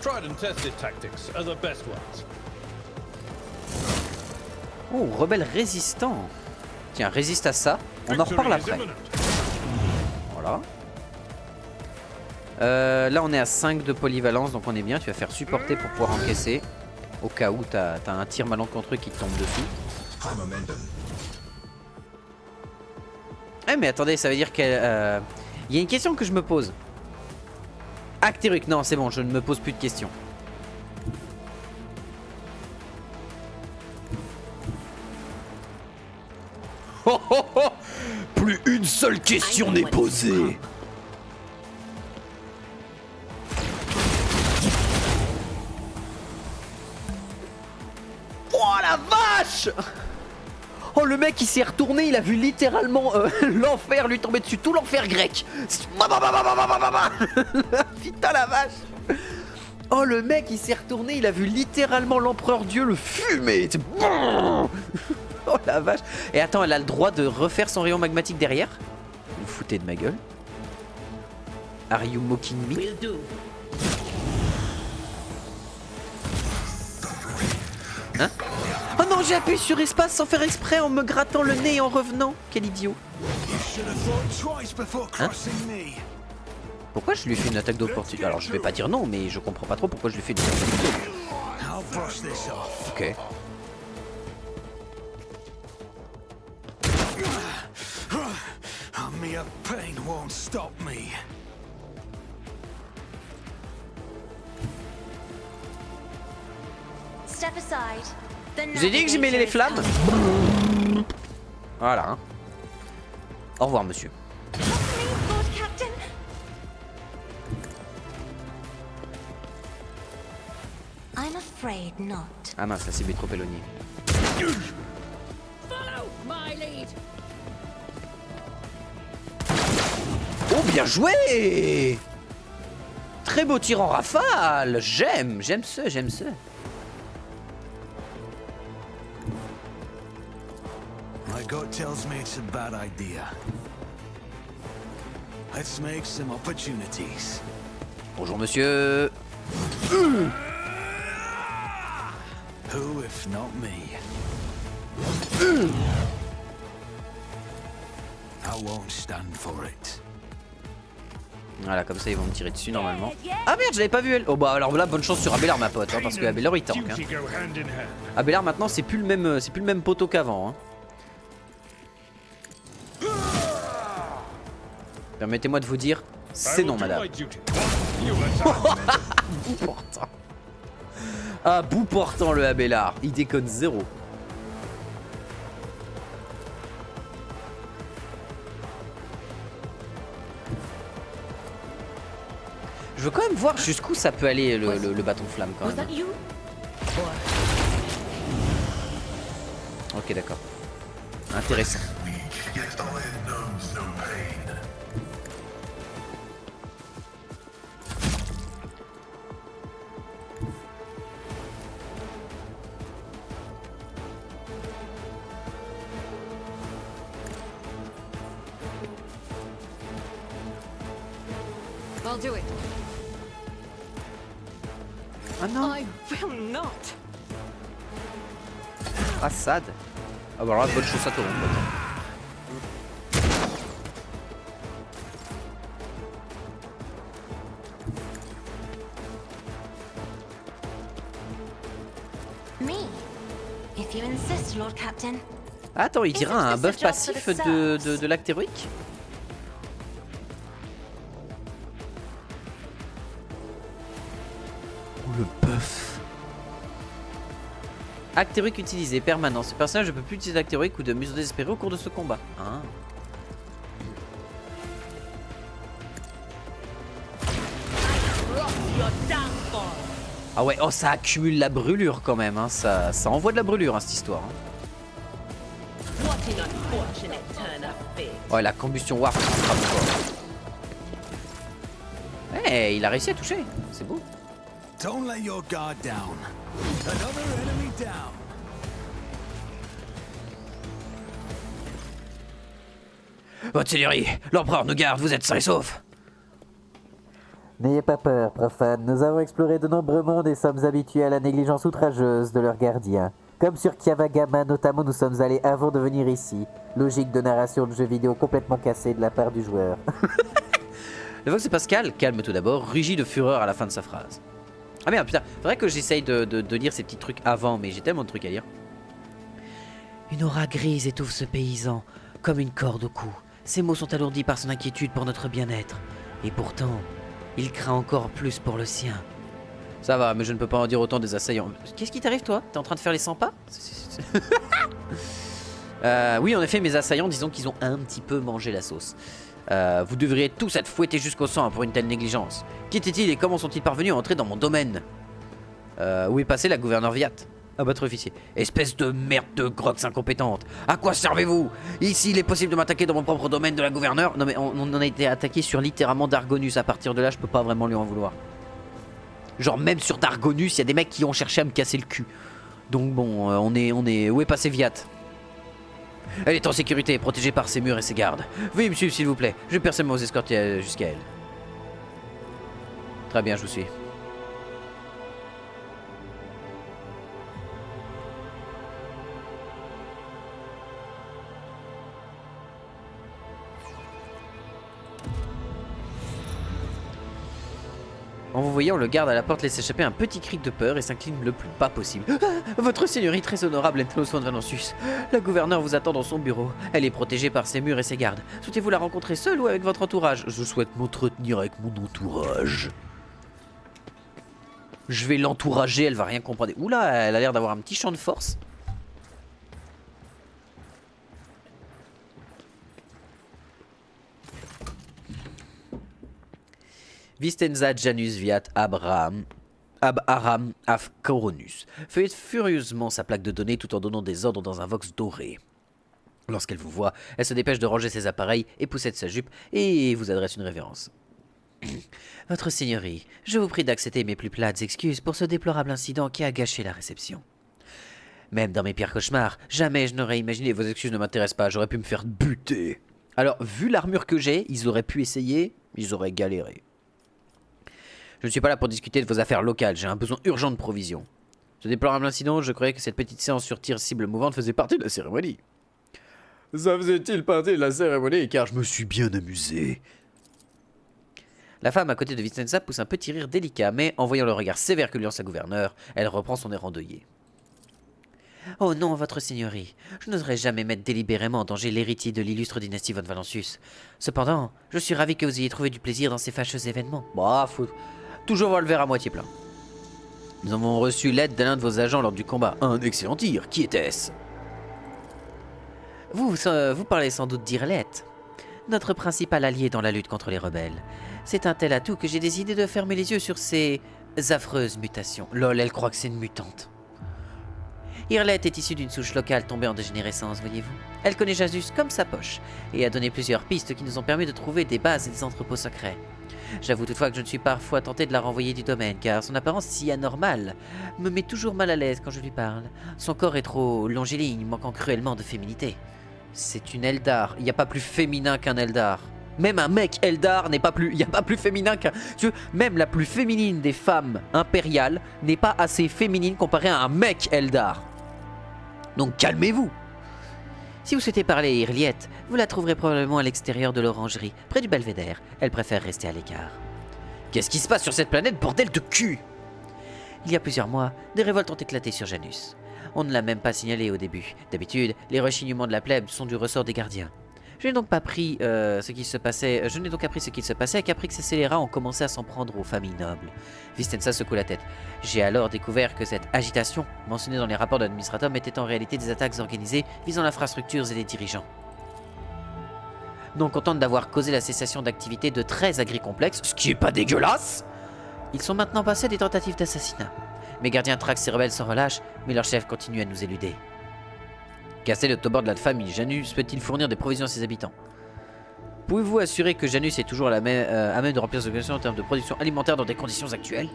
Tried and tested tactics are the best ones. Oh, rebelle résistant. Tiens, résiste à ça. On en reparle après. Voilà. Là, on est à 5 de polyvalence, donc on est bien. Tu vas faire supporter pour pouvoir encaisser. Au cas où t'as un tir malencontreux qui te tombe dessus. Eh mais attendez, ça veut dire qu'elle... Il y a une question que je me pose. Actéruk, non, c'est bon, je ne me pose plus de questions. Oh, oh, oh. Plus une seule question n'est posée. Oh la vache! Oh le mec il s'est retourné, il a vu littéralement l'enfer lui tomber dessus, tout l'enfer grec. Putain la vache! Oh le mec il s'est retourné, il a vu littéralement l'empereur Dieu le fumer. Oh la vache! Et attends, elle a le droit de refaire son rayon magmatique derrière? Vous vous foutez de ma gueule? Are you mocking me? Will do. Hein? Oh non, j'ai appuyé sur espace sans faire exprès en me grattant le nez et en revenant. Quel idiot. You should have thought twice before Huh? crossing me. Pourquoi je lui fais une attaque d'opportunité? Alors je vais pas dire non, mais je comprends pas trop pourquoi je lui fais une attaque d'opportunité. I'll brush this off. Ok. Mere pain won't stop me. Step aside. The Je vous ai dit que j'ai mêlé les flammes. Voilà. Hein. Au revoir, monsieur. Lord Captain. I'm afraid not. Ah mince, la cible est trop éloignée. Follow my lead. Oh, bien joué! Très beau tir en rafale. J'aime ce, j'aime ce. My gut tells me it's a bad idea. Let's make some opportunities. Bonjour, monsieur. Who if not me? I won't stand for it. Voilà, comme ça ils vont me tirer dessus normalement. Ah merde, je l'avais pas vu elle. Oh bah alors là, bonne chance sur Abelard ma pote, hein, parce que Abelard il tank. Hein. Duty go hand in hand. Abelard maintenant c'est plus le même poteau qu'avant. Hein. Permettez-moi de vous dire, c'est non madame. Bout portant. Ah, bout portant le Abelard, il déconne zéro. Je veux quand même voir jusqu'où ça peut aller le bâton flamme quand même. Ok, d'accord. Intéressant. I'll do it. Ah non, I will not. Assad. Ah bah alors là, bonne chance à toi mon pote. Me. If you insist, Lord Captain. Attends, il dirait un buff passif de l'acte héroïque. Le buff. Acte héroïque utilisé, permanent. Ce personnage ne peut plus utiliser d'acte héroïque ou de mesure désespérée au cours de ce combat. Ah. Ah ouais, oh ça accumule la brûlure quand même, hein. Ça envoie de la brûlure hein, cette histoire. Hein. Ouais, la combustion warp frappe fort. Eh, il a réussi à toucher, c'est beau. Don't let your guard down. Another enemy down. Votre Seigneurie, l'empereur nous garde, vous êtes sains et saufs. N'ayez pas peur, profane. Nous avons exploré de nombreux mondes et sommes habitués à la négligence outrageuse de leurs gardiens. Comme sur Kiavagama notamment, nous sommes allés avant de venir ici. Logique de narration de jeux vidéo complètement cassée de la part du joueur. Le Vox et Pascal, calme tout d'abord, rugit de fureur à la fin de sa phrase. Ah merde, putain, c'est vrai que j'essaye de lire ces petits trucs avant, mais j'ai tellement de trucs à lire. Une aura grise étouffe ce paysan, comme une corde au cou. Ses mots sont alourdis par son inquiétude pour notre bien-être. Et pourtant, il craint encore plus pour le sien. Ça va, mais je ne peux pas en dire autant des assaillants. Qu'est-ce qui t'arrive, toi? T'es en train de faire les 100 pas? Oui, en effet, mes assaillants, disons qu'ils ont un petit peu mangé la sauce. Vous devriez tous être fouettés jusqu'au sang pour une telle négligence. Qui étaient-ils et comment sont-ils parvenus à entrer dans mon domaine? Où est passé la gouverneure Viat? À votre officier. Espèce de merde de grox incompétente. À quoi servez-vous? Ici, il est possible de m'attaquer dans mon propre domaine de la gouverneure. Non mais on en a été attaqué sur littéralement Dargonus. À partir de là, je peux pas vraiment lui en vouloir. Genre même sur Dargonus, il y a des mecs qui ont cherché à me casser le cul. Donc bon, on est... Où est passé Viat? Elle est en sécurité, protégée par ses murs et ses gardes. Veuillez me suivre s'il vous plaît. Je vais personnellement vous escorter jusqu'à elle. Très bien, je vous suis. En vous voyant, le garde à la porte laisse échapper un petit cri de peur et s'incline le plus bas possible. Ah, votre seigneurie très honorable Entelos von Valancius, la gouverneure vous attend dans son bureau. Elle est protégée par ses murs et ses gardes. Souhaitez-vous la rencontrer seule ou avec votre entourage? Je souhaite m'entretenir avec mon entourage. Je vais l'entourager, elle va rien comprendre. Oula, elle a l'air d'avoir un petit champ de force. Vistenza Janus Viat Abraham Ab-Aram Af Coronus feuillette furieusement sa plaque de données tout en donnant des ordres dans un vox doré. Lorsqu'elle vous voit, elle se dépêche de ranger ses appareils, époussette sa jupe et vous adresse une révérence. Votre Seigneurie, je vous prie d'accepter mes plus plates excuses pour ce déplorable incident qui a gâché la réception. Même dans mes pires cauchemars, jamais je n'aurais imaginé... Vos excuses ne m'intéressent pas, j'aurais pu me faire buter. Alors, vu l'armure que j'ai, ils auraient pu essayer, ils auraient galéré. Je ne suis pas là pour discuter de vos affaires locales, j'ai un besoin urgent de provisions. Ce déplorable incident, je croyais que cette petite séance sur tir cible mouvante faisait partie de la cérémonie. Ça faisait-il partie de la cérémonie, car je me suis bien amusé. La femme à côté de Vicenza pousse un petit rire délicat, mais en voyant le regard sévère que lui lance la gouverneure, elle reprend son air endeuillé. Oh non, votre seigneurie, je n'oserais jamais mettre délibérément en danger l'héritier de l'illustre dynastie von Valancius. Cependant, je suis ravi que vous ayez trouvé du plaisir dans ces fâcheux événements. Bah, faut toujours voir le verre à moitié plein. Nous avons reçu l'aide d'un de vos agents lors du combat. Un excellent tir, qui était-ce? Vous parlez sans doute d'Irlette, notre principal allié dans la lutte contre les rebelles. C'est un tel atout que j'ai décidé de fermer les yeux sur ces affreuses mutations. Lol, elle croit que c'est une mutante. Irlette est issue d'une souche locale tombée en dégénérescence, voyez-vous. Elle connaît Janus comme sa poche, et a donné plusieurs pistes qui nous ont permis de trouver des bases et des entrepôts secrets. J'avoue toutefois que je ne suis parfois tenté de la renvoyer du domaine, car son apparence si anormale me met toujours mal à l'aise quand je lui parle. Son corps est trop longiligne, manquant cruellement de féminité. C'est une Eldar, il n'y a pas plus féminin qu'un Eldar. Même un mec Eldar n'est pas plus... Il n'y a pas plus féminin qu'un... Tu vois, même la plus féminine des femmes impériales n'est pas assez féminine comparée à un mec Eldar. Donc calmez-vous. Si vous souhaitez parler à Irliette, vous la trouverez probablement à l'extérieur de l'orangerie, près du belvédère. Elle préfère rester à l'écart. Qu'est-ce qui se passe sur cette planète, bordel de cul? Il y a plusieurs mois, des révoltes ont éclaté sur Janus. On ne l'a même pas signalé au début. D'habitude, les rechignements de la plèbe sont du ressort des gardiens. Je n'ai donc appris ce qu'il se passait qu'après que ces scélérats ont commencé à s'en prendre aux familles nobles. Vistenza secoue la tête. J'ai alors découvert que cette agitation, mentionnée dans les rapports de l'administratum, était en réalité des attaques organisées visant l'infrastructure et les dirigeants. Non contente d'avoir causé la cessation d'activités de 13 agricomplexes, ce qui est pas dégueulasse, ils sont maintenant passés à des tentatives d'assassinat. Mes gardiens traquent ces rebelles sans relâche, mais leur chef continue à nous éluder. Casser le tobord de la famille, Janus peut-il fournir des provisions à ses habitants? Pouvez-vous assurer que Janus est toujours à même de remplir ses obligations en termes de production alimentaire dans des conditions actuelles?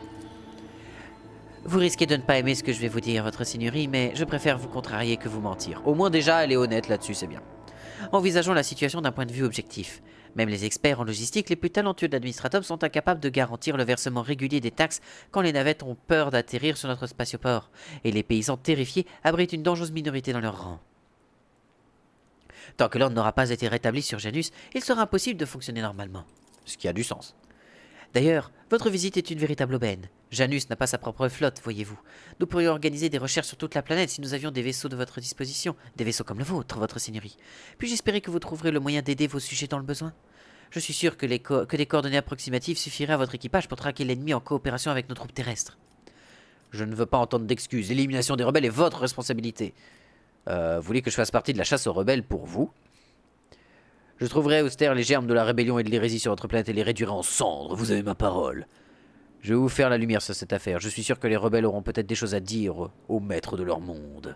Vous risquez de ne pas aimer ce que je vais vous dire, votre seigneurie, mais je préfère vous contrarier que vous mentir. Au moins déjà, elle est honnête là-dessus, c'est bien. Envisageons la situation d'un point de vue objectif. Même les experts en logistique les plus talentueux de l'administratum sont incapables de garantir le versement régulier des taxes quand les navettes ont peur d'atterrir sur notre spatioport, et les paysans terrifiés abritent une dangereuse minorité dans leur rang. Tant que l'ordre n'aura pas été rétabli sur Janus, il sera impossible de fonctionner normalement. Ce qui a du sens. D'ailleurs, votre visite est une véritable aubaine. Janus n'a pas sa propre flotte, voyez-vous. Nous pourrions organiser des recherches sur toute la planète si nous avions des vaisseaux de votre disposition, des vaisseaux comme le vôtre, votre seigneurie. Puis-je espérer que vous trouverez le moyen d'aider vos sujets dans le besoin? Je suis sûr que des coordonnées approximatives suffiraient à votre équipage pour traquer l'ennemi en coopération avec nos troupes terrestres. Je ne veux pas entendre d'excuses. L'élimination des rebelles est votre responsabilité. Vous voulez que je fasse partie de la chasse aux rebelles pour vous? Je trouverai austère les germes de la rébellion et de l'hérésie sur votre planète et les réduirai en cendres, vous avez ma parole. Je vais vous faire la lumière sur cette affaire. Je suis sûr que les rebelles auront peut-être des choses à dire au maître de leur monde.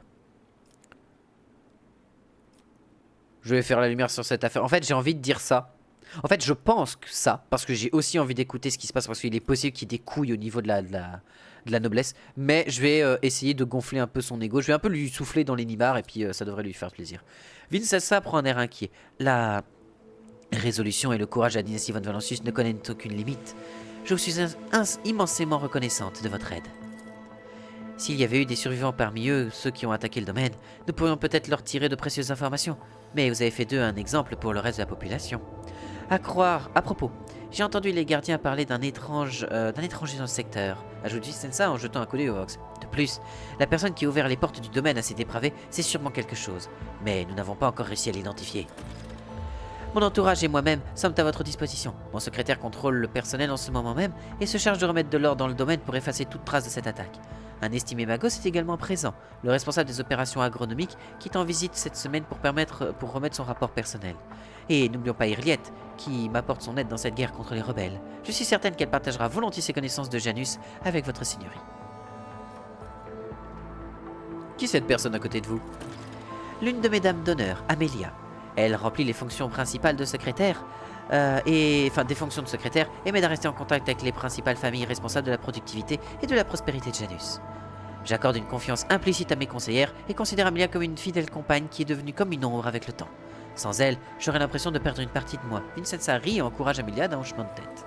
Je vais faire la lumière sur cette affaire. En fait, j'ai envie de dire ça. En fait, je pense que ça, parce que j'ai aussi envie d'écouter ce qui se passe, parce qu'il est possible qu'il y ait des couilles au niveau de la noblesse. Mais je vais essayer de gonfler un peu son ego. Je vais un peu lui souffler dans les nibards et puis ça devrait lui faire plaisir. Vincessa prend un air inquiet. La résolution et le courage de la dynastie von Valancius ne connaissent aucune limite. Je vous suis immensément reconnaissante de votre aide. S'il y avait eu des survivants parmi eux, ceux qui ont attaqué le domaine, nous pourrions peut-être leur tirer de précieuses informations. Mais vous avez fait d'eux un exemple pour le reste de la population. À propos, j'ai entendu les gardiens parler d'un étranger dans le secteur, ajoute Vincenza en jetant un coup d'œil au Vox. De plus, la personne qui a ouvert les portes du domaine à ces dépravés, c'est sûrement quelque chose. Mais nous n'avons pas encore réussi à l'identifier. Mon entourage et moi-même sommes à votre disposition. Mon secrétaire contrôle le personnel en ce moment même et se charge de remettre de l'ordre dans le domaine pour effacer toute trace de cette attaque. Un estimé magos est également présent, le responsable des opérations agronomiques qui est en visite cette semaine pour remettre son rapport personnel. Et n'oublions pas Irliette, qui m'apporte son aide dans cette guerre contre les rebelles. Je suis certaine qu'elle partagera volontiers ses connaissances de Janus avec votre seigneurie. Qui est cette personne à côté de vous? L'une de mes dames d'honneur, Amélia. Elle remplit les fonctions principales de secrétaire, des fonctions de secrétaire, et m'aide à rester en contact avec les principales familles responsables de la productivité et de la prospérité de Janus. J'accorde une confiance implicite à mes conseillères et considère Amélia comme une fidèle compagne qui est devenue comme une ombre avec le temps. Sans elle, j'aurais l'impression de perdre une partie de moi. Vincenza rit et encourage Amélia d'un hochement de tête.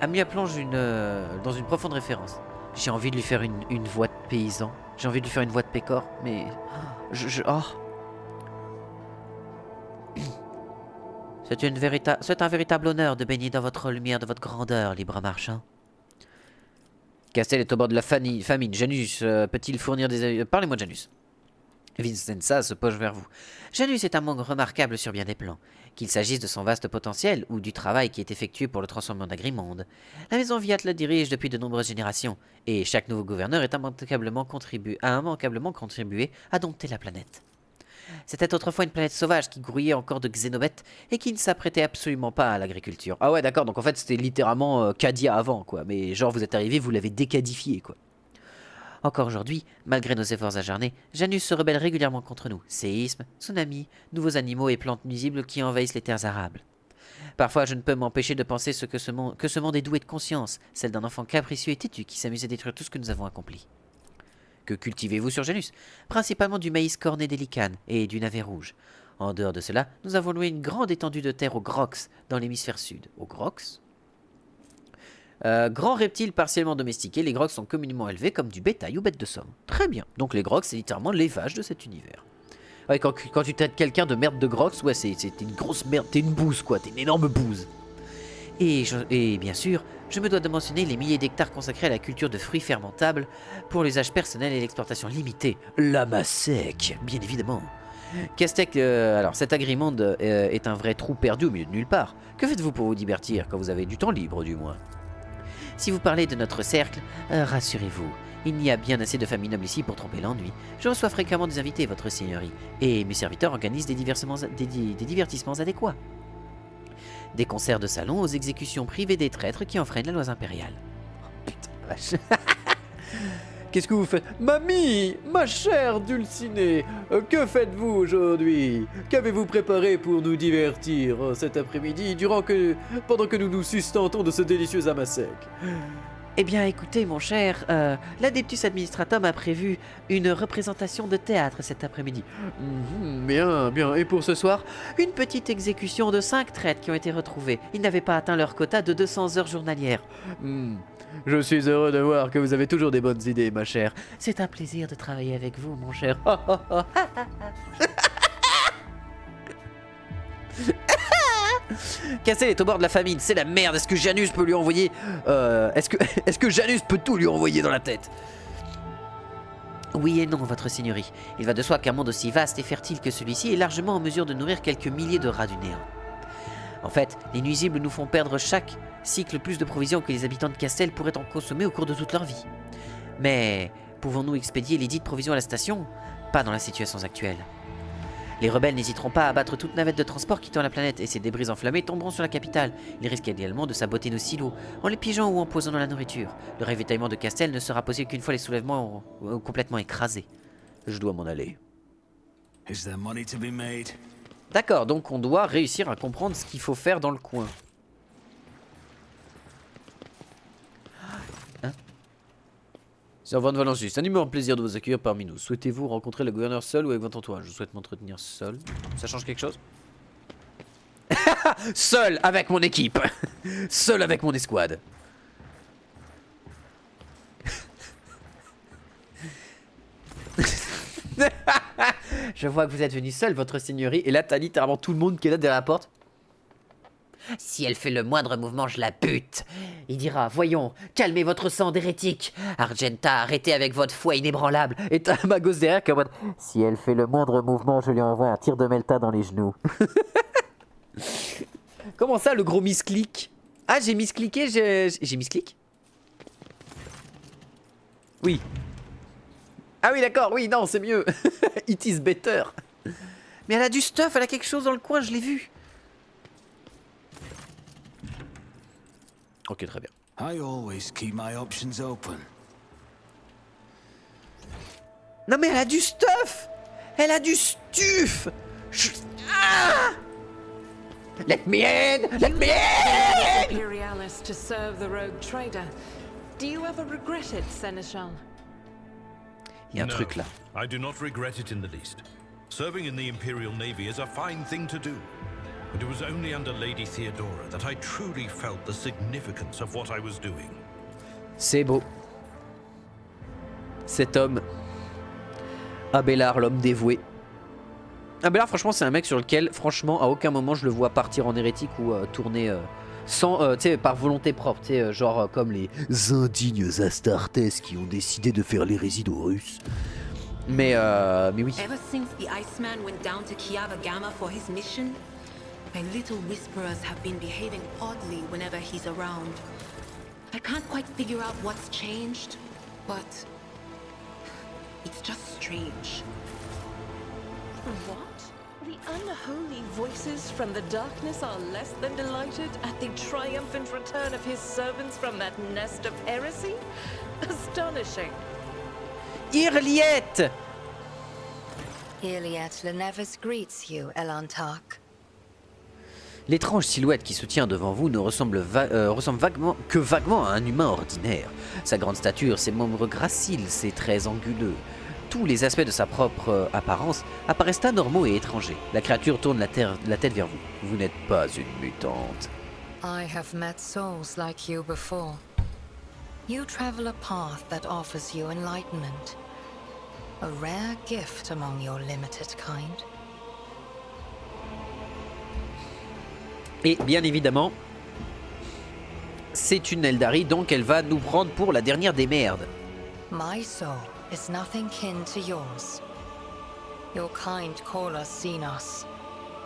Amélia plonge dans une profonde référence. J'ai envie de lui faire une voix de paysan. J'ai envie de lui faire une voix de pécor, mais... C'est un véritable honneur de baigner dans votre lumière, de votre grandeur, libre marchand. Castel est au bord de la famine. Janus peut-il fournir des... Parlez-moi de Janus. Vincenza se penche vers vous. Janus est un monde remarquable sur bien des plans, qu'il s'agisse de son vaste potentiel ou du travail qui est effectué pour le transformer en agrimonde. La maison Viat le dirige depuis de nombreuses générations, et chaque nouveau gouverneur a immanquablement contribué à dompter la planète. C'était autrefois une planète sauvage qui grouillait encore de xénobètes et qui ne s'apprêtait absolument pas à l'agriculture. Ah ouais, d'accord, donc en fait c'était littéralement Cadia avant, quoi. Mais genre vous êtes arrivé, vous l'avez décadifié, quoi. Encore aujourd'hui, malgré nos efforts acharnés, Janus se rebelle régulièrement contre nous. Séismes, tsunamis, nouveaux animaux et plantes nuisibles qui envahissent les terres arables. Parfois, je ne peux m'empêcher de penser que ce monde est doué de conscience, celle d'un enfant capricieux et têtu qui s'amuse à détruire tout ce que nous avons accompli. Que cultivez-vous sur Janus? Principalement du maïs corné délicane et du navet rouge. En dehors de cela, nous avons loué une grande étendue de terre aux Grox, dans l'hémisphère sud. Aux Grox? Grands reptiles partiellement domestiqués, les Grox sont communément élevés comme du bétail ou bêtes de somme. Très bien. Donc les Grox, c'est littéralement les vaches de cet univers. Ouais, quand tu traites quelqu'un de merde de Grox, ouais, c'est une grosse merde, t'es une bouse, quoi, t'es une énorme bouse. Et bien sûr, je me dois de mentionner les milliers d'hectares consacrés à la culture de fruits fermentables pour l'usage personnel et l'exportation limitée. La Masec, bien évidemment. Castek, alors cet agrimonde est un vrai trou perdu au milieu de nulle part. Que faites-vous pour vous divertir quand vous avez du temps libre, du moins? Si vous parlez de notre cercle, rassurez-vous, il n'y a bien assez de familles nobles ici pour tromper l'ennui. Je reçois fréquemment des invités, votre seigneurie, et mes serviteurs organisent des divertissements adéquats. Des concerts de salon aux exécutions privées des traîtres qui enfreignent la loi impériale. Oh, putain, vache. Qu'est-ce que vous faites? Mamie, ma chère Dulcinée, que faites-vous aujourd'hui? Qu'avez-vous préparé pour nous divertir cet après-midi, pendant que nous nous sustentons de ce délicieux amasec? Eh bien, écoutez, mon cher, l'Adeptus Administratum a prévu une représentation de théâtre cet après-midi. Bien, bien. Et pour ce soir, une petite exécution de 5 traîtres qui ont été retrouvés. Ils n'avaient pas atteint leur quota de 200 heures journalières. Je suis heureux de voir que vous avez toujours des bonnes idées, ma chère. C'est un plaisir de travailler avec vous, mon cher. Cassel est au bord de la famine, c'est la merde. Est-ce que Janus peut lui envoyer... Est-ce que Janus peut tout lui envoyer dans la tête? Oui et non, votre seigneurie. Il va de soi qu'un monde aussi vaste et fertile que celui-ci est largement en mesure de nourrir quelques milliers de rats du néant. En fait, les nuisibles nous font perdre chaque cycle plus de provisions que les habitants de Castel pourraient en consommer au cours de toute leur vie. Mais pouvons-nous expédier les dites provisions à la station? Pas dans la situation actuelle. Les rebelles n'hésiteront pas à abattre toute navette de transport quittant la planète et ces débris enflammés tomberont sur la capitale. Ils risquent également de saboter nos silos, en les piégeant ou en poisonnant la nourriture. Le ravitaillement de Castel ne sera possible qu'une fois les soulèvements complètement écrasés. Je dois m'en aller. Is there money to be made? D'accord, donc on doit réussir à comprendre ce qu'il faut faire dans le coin. Servant de Valensus, un immense plaisir de vous accueillir parmi nous. Souhaitez-vous rencontrer le gouverneur seul ou avec votre entourage? Je souhaite m'entretenir seul. Ça change quelque chose? Seul avec mon équipe. Seul avec mon escouade. Je vois que vous êtes venu seul, votre seigneurie. Et là, t'as littéralement tout le monde qui est là derrière la porte. Si elle fait le moindre mouvement, je la bute. Il dira, voyons, calmez votre sang d'hérétique. Argenta, arrêtez avec votre foi inébranlable. Et t'as Magos derrière qui est en mode... Si elle fait le moindre mouvement, je lui envoie un tir de Melta dans les genoux. Comment ça, le gros misclick? Ah, j'ai miscliqué, j'ai misclick? Oui. Ah oui, d'accord, oui, non, c'est mieux. It is better. Mais elle a du stuff, elle a quelque chose dans le coin, je l'ai vu. Ok, très bien. I always keep my options open. Non mais elle a du stuff. Elle a du stuff. Ah, let me in. Let me in. Imperialis to serve the rogue trader. Do you ever regret it, Seneschal? Il y a un truc là. I do not regret it in the least. Serving in the Imperial Navy is a fine thing to do. But it was only under Lady Theodora that I truly felt the significance of what I was doing. C'est beau. Cet homme. Abélard, l'homme dévoué. Abélard, franchement, c'est un mec sur lequel, franchement, à aucun moment je le vois partir en hérétique ou tourner sans, tu sais, par volonté propre, tu sais, genre comme les indignes Astartes qui ont décidé de faire l'hérésie d'Horus. mais oui. Ever since the Iceman went down to Kiava Gamma for his mission, my little whisperers have been behaving oddly whenever he's around. I can't quite figure out what's changed, but it's just strange. What? The unholy voices from the darkness are less than delighted at the triumphant return of his servants from that nest of heresy? Astonishing. Irliette. Iliad Lenevis greets you, Elantark. L'étrange silhouette qui se tient devant vous ne ressemble vaguement à un humain ordinaire. Sa grande stature, ses membres graciles, ses traits anguleux, tous les aspects de sa propre apparence apparaissent anormaux et étrangers. La créature tourne la tête vers vous. Vous n'êtes pas une mutante. I have met souls like you before. You travel a path that offers you enlightenment. A rare gift among your limited kind. Et bien évidemment, c'est une Eldari, donc elle va nous prendre pour la dernière des merdes. My soul is nothing kin to yours. Your kind call us Xenos,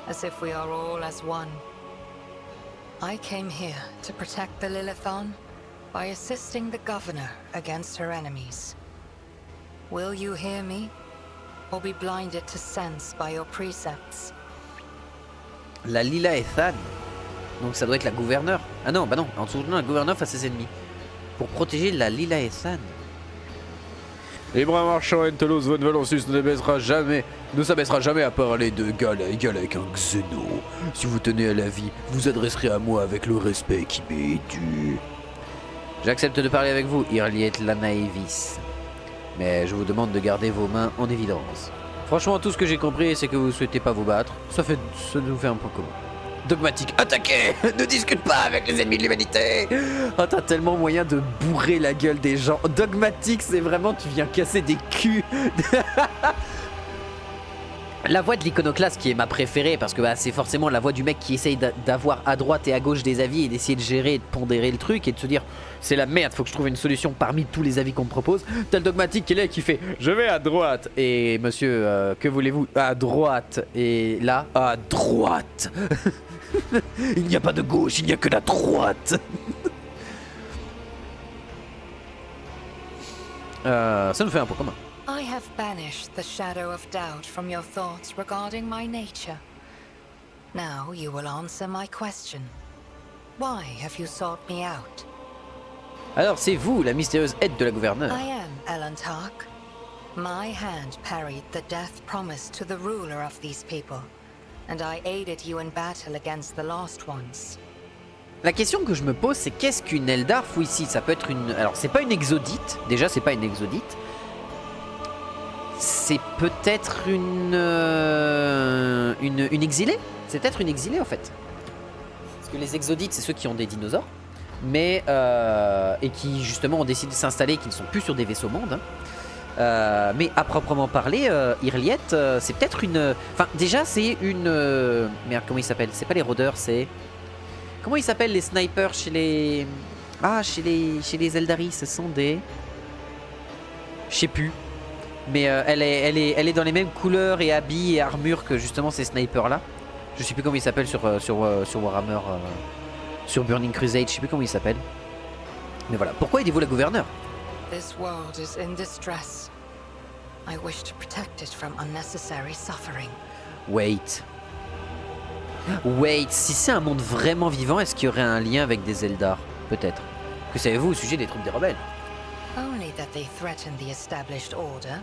as if we are all as one. I came here to protect the Lilithon by assisting the governor against her enemies. Will you hear me, or be blinded to sense by your precepts? La Lila Ethan, donc ça doit être la gouverneure. Ah non, bah non, en soutenant la gouverneure face à ses ennemis. Pour protéger la Lila Ethan. Les bras marchands Entelos von Valancius ne s'abaissera jamais à parler de égal à égal avec un xéno. Si vous tenez à la vie, vous adresserez à moi avec le respect qui m'est dû. J'accepte de parler avec vous, Irliet Lanaevis. Mais je vous demande de garder vos mains en évidence. Franchement, tout ce que j'ai compris, c'est que vous souhaitez pas vous battre. Ça nous fait un point commun. Dogmatique, attaquez! Ne discute pas avec les ennemis de l'humanité! Oh, t'as tellement moyen de bourrer la gueule des gens. Dogmatique, c'est vraiment, tu viens casser des culs. La voix de l'iconoclaste qui est ma préférée, parce que bah, c'est forcément la voix du mec qui essaye d'avoir à droite et à gauche des avis et d'essayer de gérer et de pondérer le truc et de se dire c'est la merde, faut que je trouve une solution parmi tous les avis qu'on me propose. T'as le dogmatique qui est là et qui fait je vais à droite. Et monsieur, que voulez-vous? À droite. Et là, à droite. Il n'y a pas de gauche, il n'y a que la droite. Ça nous fait un peu commun. I have banished the shadow of doubt from your thoughts regarding my nature. Now you will answer my question. Why have you sought me out? Alors c'est vous, la mystérieuse aide de la gouverneure. I am Elantark. My hand parried the death promised to the ruler of these people, and I aided you in battle against the Lost Ones. La question que je me pose, c'est qu'est-ce qu'une Eldar fout ici? Ça peut être une... Alors c'est pas une exodite, déjà c'est pas une exodite. C'est peut-être une exilée. C'est peut-être une exilée en fait. Parce que les exodites, c'est ceux qui ont des dinosaures. Mais et qui justement ont décidé de s'installer, qui ne sont plus sur des vaisseaux mondes. Hein. Mais à proprement parler, Irliet, c'est peut-être une... Enfin, déjà, c'est une... Merde, comment il s'appelle? C'est pas les rôdeurs, c'est... Comment ils s'appellent les snipers chez les... Ah, chez les Eldari, ce sont des... Je sais plus. Mais elle est dans les mêmes couleurs et habits et armures que justement ces snipers-là. Je sais plus comment ils s'appellent sur Warhammer... sur Burning Crusade, je sais plus comment ils s'appellent. Mais voilà, pourquoi aidez-vous la gouverneure? This world is in distress. I wish to protect it from unnecessary suffering. Wait. Wait, si c'est un monde vraiment vivant, est-ce qu'il y aurait un lien avec des Eldar? Peut-être. Que savez-vous au sujet des troupes des rebelles? Only that they threaten the established order.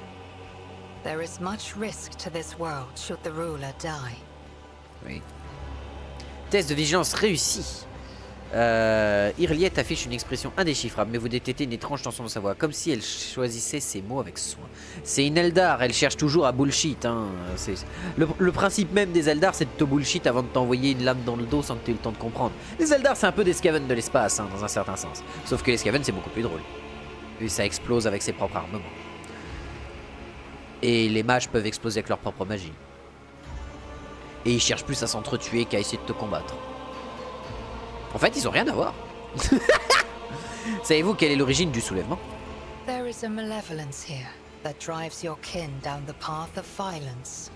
There is much risk to this world should the ruler die. Oui. Test de vigilance réussi. Irliet affiche une expression indéchiffrable, mais vous détectez une étrange tension dans sa voix, comme si elle choisissait ses mots avec soin. C'est une Eldar, elle cherche toujours à bullshit. Hein. Le principe même des Eldar, c'est de te bullshit avant de t'envoyer une lame dans le dos sans que tu aies eu le temps de comprendre. Les Eldar, c'est un peu des Skaven de l'espace, hein, dans un certain sens. Sauf que les Skaven, c'est beaucoup plus drôle. Et ça explose avec ses propres armements. Et les mages peuvent exploser avec leur propre magie. Et ils cherchent plus à s'entretuer qu'à essayer de te combattre. En fait, ils ont rien à voir. Savez-vous quelle est l'origine du soulèvement? There is a malevolence here that drives your kin down the path of violence.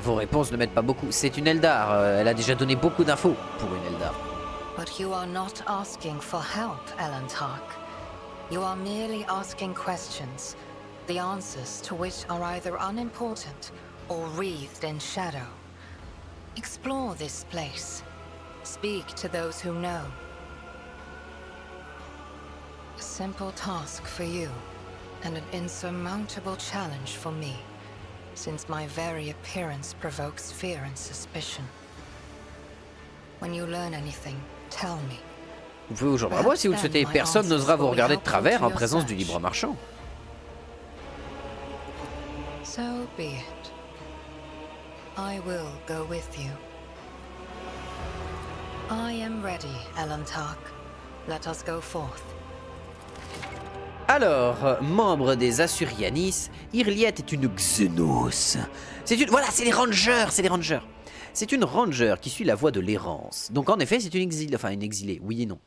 Vos réponses ne m'aident pas beaucoup. C'est une Eldar. Elle a déjà donné beaucoup d'infos pour une Eldar. But you are not asking for help, Elantark. You are merely asking questions, the answers to which are either unimportant or wreathed in shadow. Explore this place. Speak to those who know. A simple task for you, and an insurmountable challenge for me, since my very appearance provokes fear and suspicion. When you learn anything, tell me. Vous pouvez vous joindre à moi si vous le souhaitez. Personne n'osera vous regarder de travers en présence du libre marchand. So be it. I will go with you. I am ready, Elantark. Let us go forth. Alors, membre des Assurianis, Irliet est une Xenos. Voilà, c'est les Rangers, C'est une Ranger qui suit la voie de l'errance. Donc en effet, c'est une exilée, oui et non.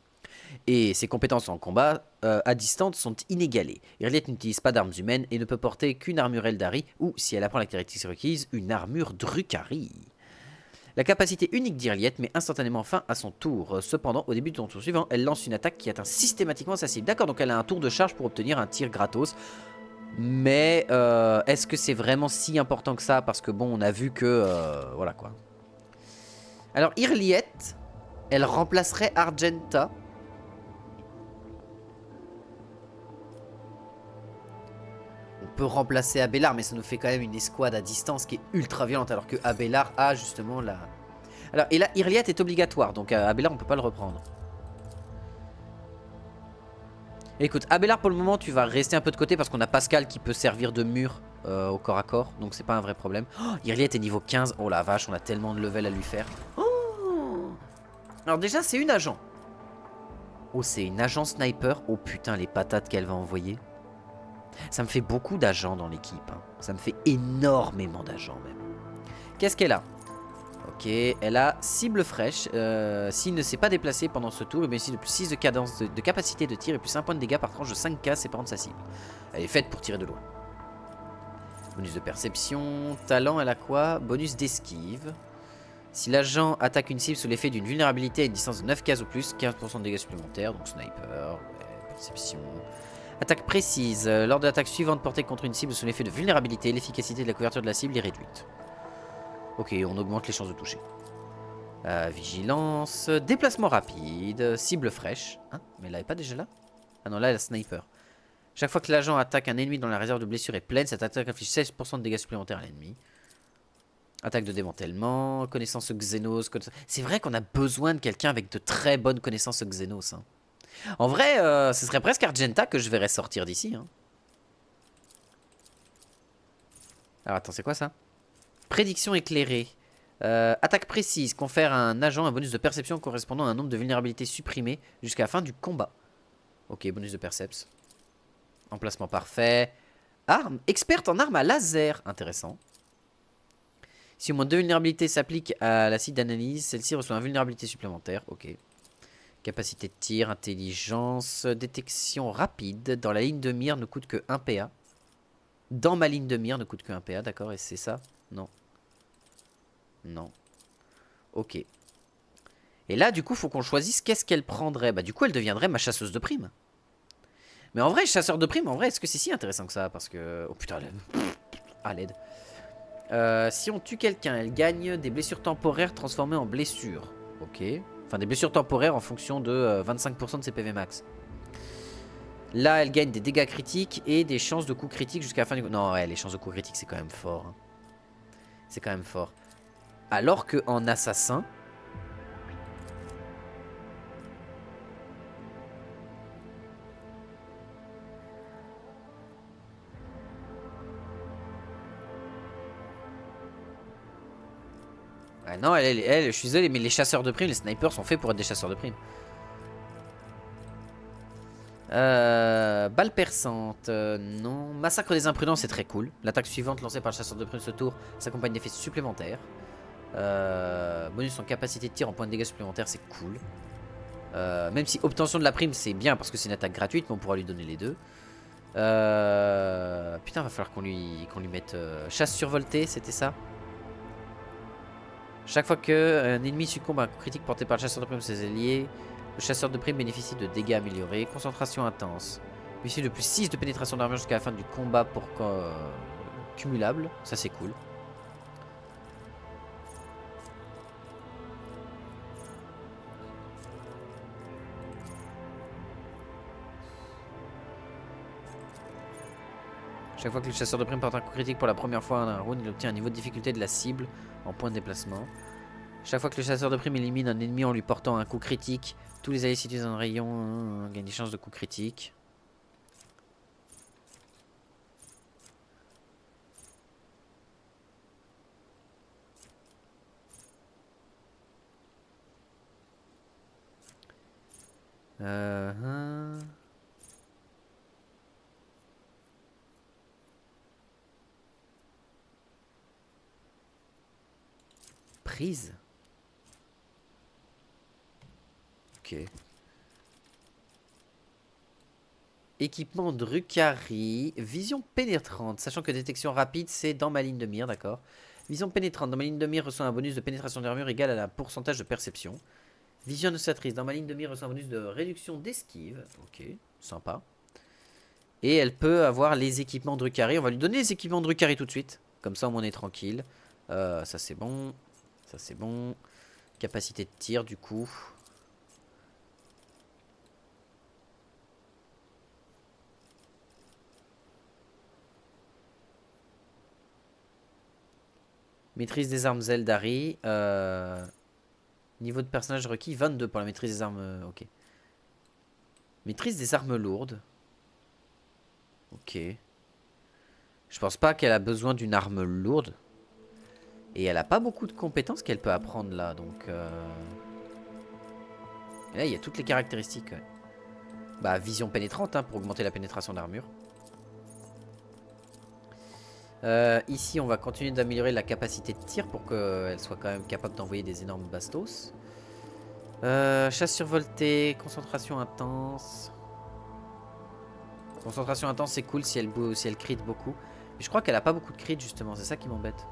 Et ses compétences en combat à distance sont inégalées. Irliet n'utilise pas d'armes humaines et ne peut porter qu'une armure Eldari ou, si elle apprend la caractéristique requise, une armure Drukhari. La capacité unique d'Irliet met instantanément fin à son tour. Cependant, au début de son tour suivant, elle lance une attaque qui atteint systématiquement sa cible. D'accord, donc elle a un tour de charge pour obtenir un tir gratos. Mais est-ce que c'est vraiment si important que ça? Parce que bon, on a vu que... voilà quoi. Alors Irliet, elle remplacerait Argenta. On peut remplacer Abelard, mais ça nous fait quand même une escouade à distance qui est ultra violente, alors que Abelard a justement la... Alors, et là, Irliet est obligatoire, donc Abelard, on peut pas le reprendre. Écoute, Abelard, pour le moment, tu vas rester un peu de côté, parce qu'on a Pascal qui peut servir de mur au corps à corps, donc c'est pas un vrai problème. Oh, Irliet est niveau 15, oh la vache, on a tellement de level à lui faire. Oh, alors déjà, c'est une agent. Oh, c'est une agent sniper. Oh putain, les patates qu'elle va envoyer. Ça me fait beaucoup d'agents dans l'équipe. Hein. Ça me fait énormément d'agents même. Qu'est-ce qu'elle a? Ok, elle a cible fraîche. S'il ne s'est pas déplacé pendant ce tour, il bénéficie de plus 6 de cadence de capacité de tir et plus 1 point de dégâts par tranche de 5K séparant de sa cible. Elle est faite pour tirer de loin. Bonus de perception. Talent, elle a quoi? Bonus d'esquive. Si l'agent attaque une cible sous l'effet d'une vulnérabilité à une distance de 9 cases ou plus, 15% de dégâts supplémentaires. Donc sniper, ouais, perception... Attaque précise. Lors de l'attaque suivante portée contre une cible sous l'effet de vulnérabilité, l'efficacité de la couverture de la cible est réduite. Ok, on augmente les chances de toucher. Vigilance. Déplacement rapide. Cible fraîche. Hein? Mais elle n'est pas déjà là? Ah non, là, elle a sniper. Chaque fois que l'agent attaque un ennemi dont la réserve de blessure est pleine, cette attaque inflige 16% de dégâts supplémentaires à l'ennemi. Attaque de démantèlement. Connaissance Xenos. C'est vrai qu'on a besoin de quelqu'un avec de très bonnes connaissances Xenos. Hein. En vrai, ce serait presque Argenta que je verrais sortir d'ici. Hein. Alors attends, c'est quoi ça? Prédiction éclairée. Attaque précise confère à un agent un bonus de perception correspondant à un nombre de vulnérabilités supprimées jusqu'à la fin du combat. Ok, bonus de perceps. Emplacement parfait. Arme. Experte en armes à laser. Intéressant. Si au moins 2 vulnérabilités s'appliquent à la cible d'analyse, celle-ci reçoit une vulnérabilité supplémentaire. Ok. Capacité de tir, intelligence, détection rapide. Dans la ligne de mire ne coûte que 1 PA. Dans ma ligne de mire ne coûte que 1 PA, d'accord. Et c'est ça? Non. Non. Ok. Et là, du coup, faut qu'on choisisse qu'est-ce qu'elle prendrait. Bah, du coup, elle deviendrait ma chasseuse de primes. Mais en vrai, chasseur de primes, en vrai, est-ce que c'est si intéressant que ça? Parce que... Oh putain, ah, l'aide. Si on tue quelqu'un, elle gagne des blessures temporaires transformées en blessures. Ok. Enfin, des blessures temporaires en fonction de 25% de ses PV max. Là, elle gagne des dégâts critiques et des chances de coups critiques jusqu'à la fin du... Non, ouais, les chances de coups critiques, c'est quand même fort. Hein. C'est quand même fort. Alors qu'en assassin... Ah non, je suis désolé, mais les chasseurs de primes, les snipers sont faits pour être des chasseurs de primes. Balle perçante, non. Massacre des imprudents, c'est très cool. L'attaque suivante lancée par le chasseur de primes ce tour s'accompagne d'effets supplémentaires. Bonus en capacité de tir en point de dégâts supplémentaires, c'est cool. Même si obtention de la prime, c'est bien parce que c'est une attaque gratuite, mais on pourra lui donner les deux. Putain, va falloir qu'on lui mette chasse survoltée, c'était ça? Chaque fois qu'un ennemi succombe à un coup critique porté par le chasseur de primes ou ses alliés, le chasseur de primes bénéficie de dégâts améliorés, concentration intense. Bénéficie de plus 6 de pénétration d'armure jusqu'à la fin du combat pour cumulable. Ça c'est cool. Chaque fois que le chasseur de primes porte un coup critique pour la première fois dans un round, il obtient un niveau de difficulté de la cible en point de déplacement. Chaque fois que le chasseur de primes élimine un ennemi en lui portant un coup critique, tous les alliés situés dans un rayon gagnent des chances de coup critique. Prise. Ok. Équipement Drukhari. Vision pénétrante. Sachant que détection rapide, c'est dans ma ligne de mire, d'accord. Vision pénétrante. Dans ma ligne de mire, reçoit un bonus de pénétration d'armure égal à la pourcentage de perception. Vision annonciatrice. Dans ma ligne de mire, reçoit un bonus de réduction d'esquive. Ok, sympa. Et elle peut avoir les équipements Drukhari. On va lui donner les équipements Drukhari tout de suite. Comme ça, on est tranquille. Ça, c'est bon. Ça, c'est bon. Capacité de tir, du coup. Maîtrise des armes Zeldari. Niveau de personnage requis, 22 pour la maîtrise des armes. Ok. Maîtrise des armes lourdes. Ok. Je pense pas qu'elle a besoin d'une arme lourde. Et elle a pas beaucoup de compétences qu'elle peut apprendre là. Donc. Et là, il y a toutes les caractéristiques. Ouais. Bah, vision pénétrante hein, pour augmenter la pénétration d'armure. Ici, on va continuer d'améliorer la capacité de tir pour qu'elle soit quand même capable d'envoyer des énormes bastos. Chasse survoltée, concentration intense. Concentration intense, c'est cool si elle crit beaucoup. Mais je crois qu'elle a pas beaucoup de crit justement, c'est ça qui m'embête.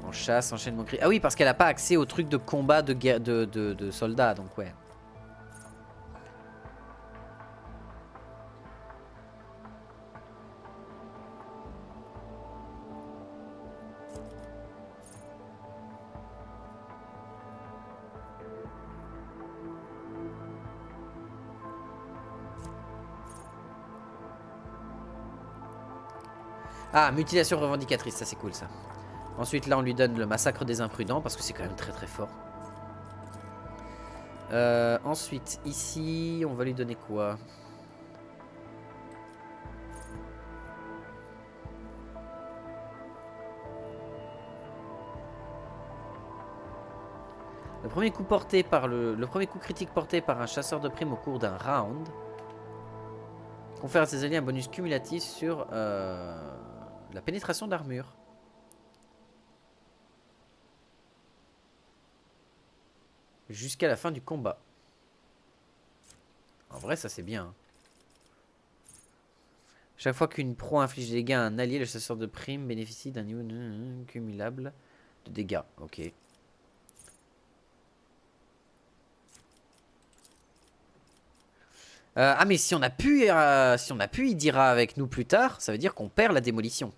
En chasse, enchaînement crit. Ah oui, parce qu'elle a pas accès au truc de combat de guerre de soldats, donc ouais. Ah, mutilation revendicatrice, ça c'est cool ça. Ensuite là on lui donne le massacre des imprudents parce que c'est quand même très très fort. Ensuite ici on va lui donner quoi? Le premier coup porté par le premier coup critique porté par un chasseur de primes au cours d'un round confère à ses alliés un bonus cumulatif sur la pénétration d'armure. Jusqu'à la fin du combat. En vrai, ça c'est bien. Hein. Chaque fois qu'une proie inflige des dégâts à un allié, le chasseur de primes bénéficie d'un niveau cumulable de dégâts. Ok. Ah mais si on a pu il dira avec nous plus tard, ça veut dire qu'on perd la démolition.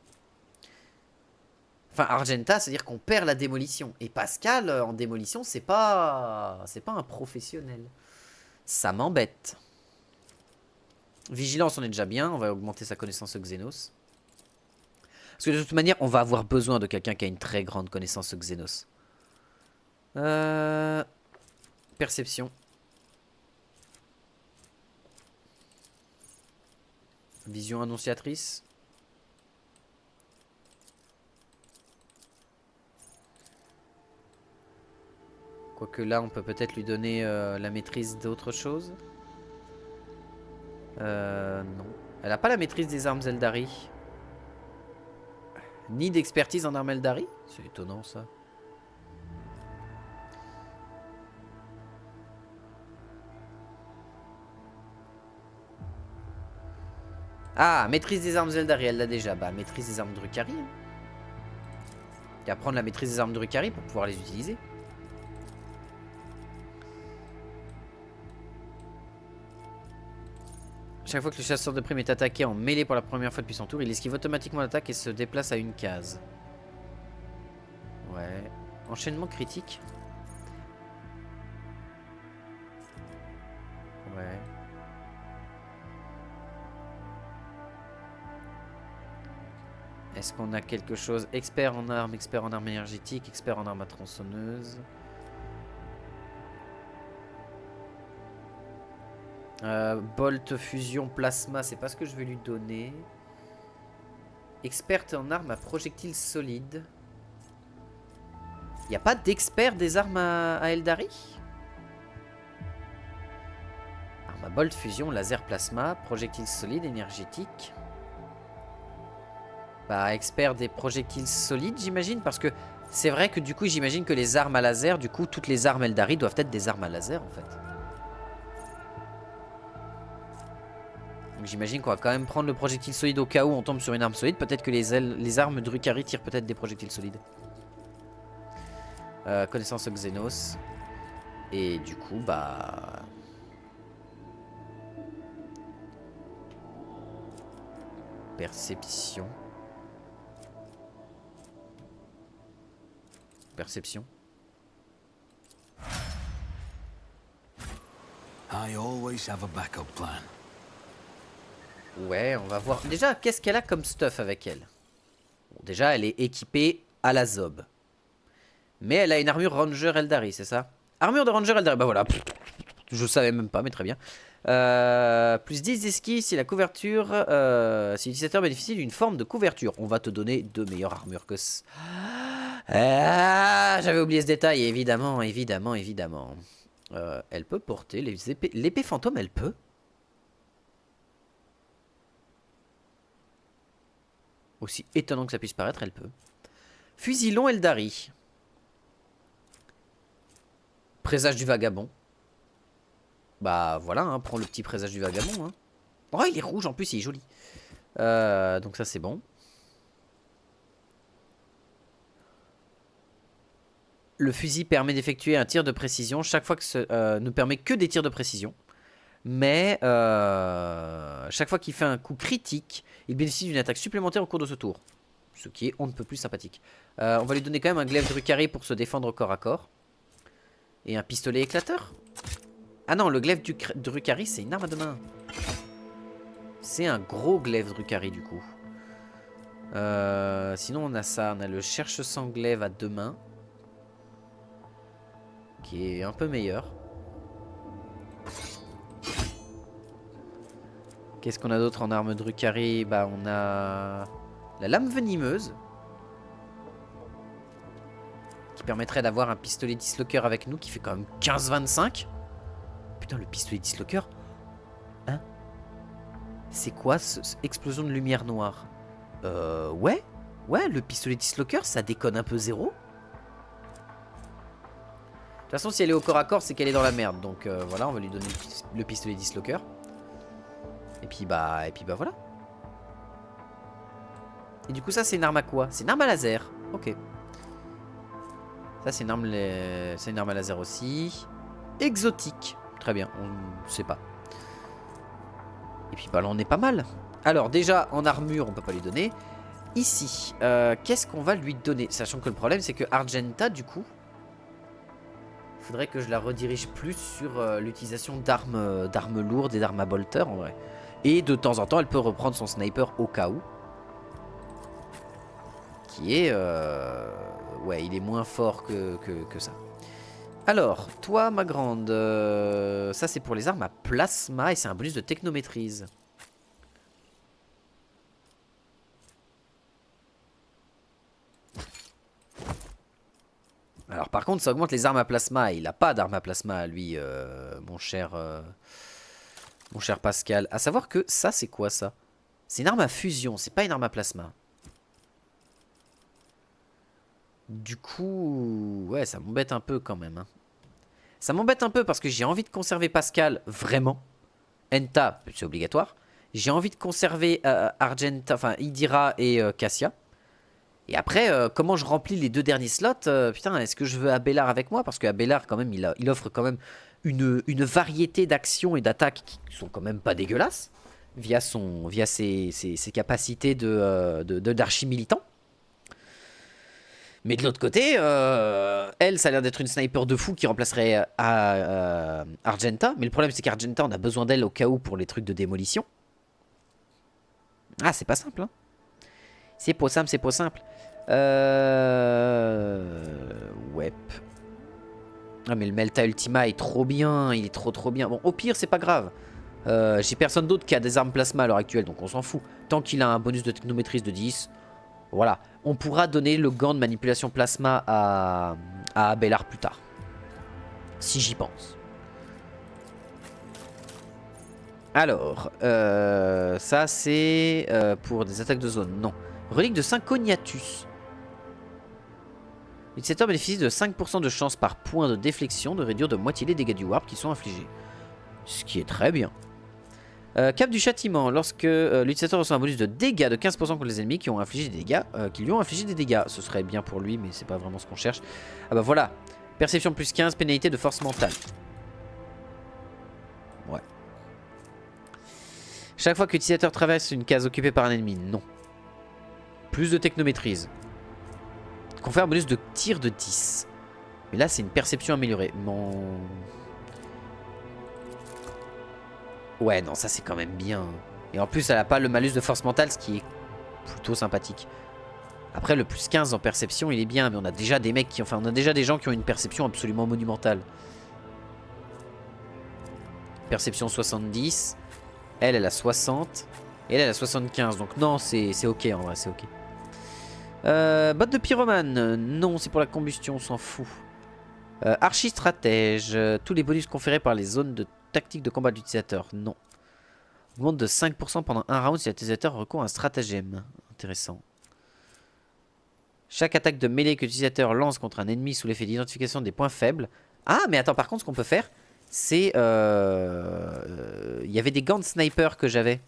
Enfin Argenta, ça veut dire qu'on perd la démolition. Et Pascal en démolition, c'est pas un professionnel. Ça m'embête. Vigilance, on est déjà bien, on va augmenter sa connaissance Xenos. Parce que de toute manière, on va avoir besoin de quelqu'un qui a une très grande connaissance Xenos. Perception. Vision annonciatrice. Quoique là, on peut peut-être lui donner la maîtrise d'autre chose. Non. Elle n'a pas la maîtrise des armes Eldari. Ni d'expertise en armes Eldari. C'est étonnant ça. Ah, maîtrise des armes Eldari, elle l'a déjà. Bah, maîtrise des armes Drukhari. Hein. Et apprendre la maîtrise des armes Drukhari pour pouvoir les utiliser. Chaque fois que le chasseur de primes est attaqué en mêlée pour la première fois depuis son tour, il esquive automatiquement l'attaque et se déplace à une case. Ouais. Enchaînement critique. Ouais. Est-ce qu'on a quelque chose? Expert en armes énergétiques, expert en armes à tronçonneuse. Bolt fusion plasma, c'est pas ce que je vais lui donner. Experte en armes à projectiles solides. Y a pas d'expert des armes à Eldari? Arme à bolt fusion, laser plasma, projectiles solides, énergétiques. Bah, expert des projectiles solides, j'imagine, parce que c'est vrai que du coup, j'imagine que les armes à laser, du coup, toutes les armes Eldari doivent être des armes à laser en fait. J'imagine qu'on va quand même prendre le projectile solide au cas où on tombe sur une arme solide. Peut-être que les armes Drukhari tirent peut-être des projectiles solides. Connaissance Xenos. Et du coup, bah... Perception. Perception. I always have a backup plan. Ouais, on va voir. Déjà, qu'est-ce qu'elle a comme stuff avec elle? Bon, déjà, elle est équipée à la Zob. Mais elle a une armure Ranger Eldari, c'est ça? Armure de Ranger Eldari, bah voilà. Je savais même pas, mais très bien. Plus 10 d'esquive si la couverture... si l'utilisateur bénéficie d'une forme de couverture. On va te donner deux meilleures armures que... j'avais oublié ce détail, évidemment, évidemment, évidemment. Elle peut porter les épées... L'épée fantôme, elle peut? Aussi étonnant que ça puisse paraître, elle peut. Fusil long Eldari. Présage du vagabond. Bah voilà, hein, prends le petit présage du vagabond. Hein. Oh, il est rouge en plus, il est joli. Donc ça c'est bon. Le fusil permet d'effectuer un tir de précision. Chaque fois que ne permet que des tirs de précision. Mais chaque fois qu'il fait un coup critique, il bénéficie d'une attaque supplémentaire au cours de ce tour. Ce qui est on ne peut plus sympathique. On va lui donner quand même un glaive Drukhari pour se défendre corps à corps. Et un pistolet éclateur. Ah non, le glaive Drukhari, c'est une arme à deux mains. C'est un gros glaive Drukhari du coup. Sinon on a ça, on a le cherche-sang glaive à deux mains. Qui est un peu meilleur. Qu'est-ce qu'on a d'autre en arme Drukhari? Bah on a la lame venimeuse. Qui permettrait d'avoir un pistolet dislocker avec nous qui fait quand même 15-25. Putain, le pistolet dislocker. Hein? C'est quoi cette explosion de lumière noire? Ouais. Ouais, le pistolet dislocker, ça déconne un peu zéro. De toute façon, si elle est au corps à corps, c'est qu'elle est dans la merde. Donc voilà, on va lui donner le pistolet dislocker. Et puis bah voilà. Et du coup, ça, c'est une arme à quoi? C'est une arme à laser. Ok. Ça, c'est une arme à laser aussi. Exotique. Très bien, on ne sait pas. Et puis bah là, on est pas mal. Alors déjà, en armure, on peut pas lui donner. Ici, qu'est-ce qu'on va lui donner? Sachant que le problème, c'est que Argenta, du coup, il faudrait que je la redirige plus sur l'utilisation d'armes lourdes et d'armes à bolter, en vrai. Et de temps en temps, elle peut reprendre son sniper au cas où. Qui est... ouais, il est moins fort que ça. Alors, toi, ma grande, ça c'est pour les armes à plasma et c'est un bonus de technomaîtrise. Alors par contre, ça augmente les armes à plasma. Il n'a pas d'armes à plasma, lui, mon cher Pascal. À savoir que ça, c'est quoi ça? C'est une arme à fusion, c'est pas une arme à plasma. Du coup, ouais, ça m'embête un peu quand même. Hein. Ça m'embête un peu parce que j'ai envie de conserver Pascal, vraiment. Enta, c'est obligatoire. J'ai envie de conserver Argenta, enfin Idira et Cassia. Et après, comment je remplis les deux derniers slots? Putain, est-ce que je veux Abelard avec moi? Parce que Abelard, quand même, il offre quand même une variété d'actions et d'attaques qui sont quand même pas dégueulasses. Via ses capacités d'archi-militant. Mais de l'autre côté, elle, ça a l'air d'être une sniper de fou qui remplacerait Argenta. Mais le problème, c'est qu'Argenta, on a besoin d'elle au cas où pour les trucs de démolition. Ah, c'est pas simple, hein. C'est pas simple, c'est pas simple. Ouais. Ah, mais le Melta Ultima est trop bien. Il est trop bien. Bon, au pire, c'est pas grave. J'ai personne d'autre qui a des armes plasma à l'heure actuelle, donc on s'en fout. Tant qu'il a un bonus de technomaîtrise de 10... Voilà, on pourra donner le gant de manipulation plasma à Abelard plus tard. Si j'y pense. Alors, ça c'est pour des attaques de zone. Non. Relique de Synconiatus. L'utilisateur bénéficie de 5% de chance par point de déflexion de réduire de moitié les dégâts du warp qui sont infligés. Ce qui est très bien. Cap du châtiment. Lorsque l'utilisateur reçoit un bonus de dégâts de 15% contre les ennemis qui lui ont infligé des dégâts. Ce serait bien pour lui, mais c'est pas vraiment ce qu'on cherche. Ah bah voilà. Perception plus 15, pénalité de force mentale. Ouais. Chaque fois que l'utilisateur traverse une case occupée par un ennemi, non. Plus de technomaîtrise. Confère un bonus de tir de 10. Mais là, c'est une perception améliorée. Ouais, non, ça c'est quand même bien. Et en plus, elle a pas le malus de force mentale, ce qui est plutôt sympathique. Après, le plus 15 en perception, il est bien, mais on a déjà des mecs qui... Enfin, on a déjà des gens qui ont une perception absolument monumentale. Perception 70. Elle a 60. Et elle a 75. Donc non, c'est ok en vrai, c'est ok. Botte de pyromane. Non, c'est pour la combustion, on s'en fout. Archi-stratège. Tous les bonus conférés par les zones de tactique de combat de l'utilisateur. Non. Augmente de 5% pendant un round si l'utilisateur recourt à un stratagème. Intéressant. Chaque attaque de mêlée que l'utilisateur lance contre un ennemi sous l'effet d'identification des points faibles. Ah, mais attends, par contre, ce qu'on peut faire, c'est... Il y avait des gants de sniper que j'avais.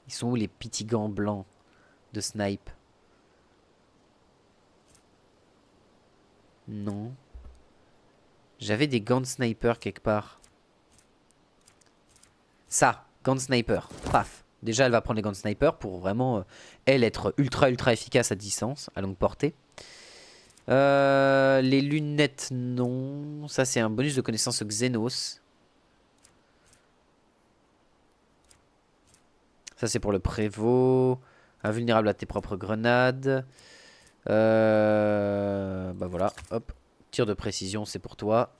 Ils sont où les petits gants blancs de snipe? Non. J'avais des gants de sniper quelque part. Ça, gants de sniper. Paf. Déjà, elle va prendre les gants de sniper pour vraiment, elle, être ultra efficace à distance, à longue portée. Les lunettes, non. Ça, c'est un bonus de connaissance Xenos. Ça, c'est pour le prévôt. Invulnérable à tes propres grenades. Bah voilà, hop. Tir de précision, c'est pour toi.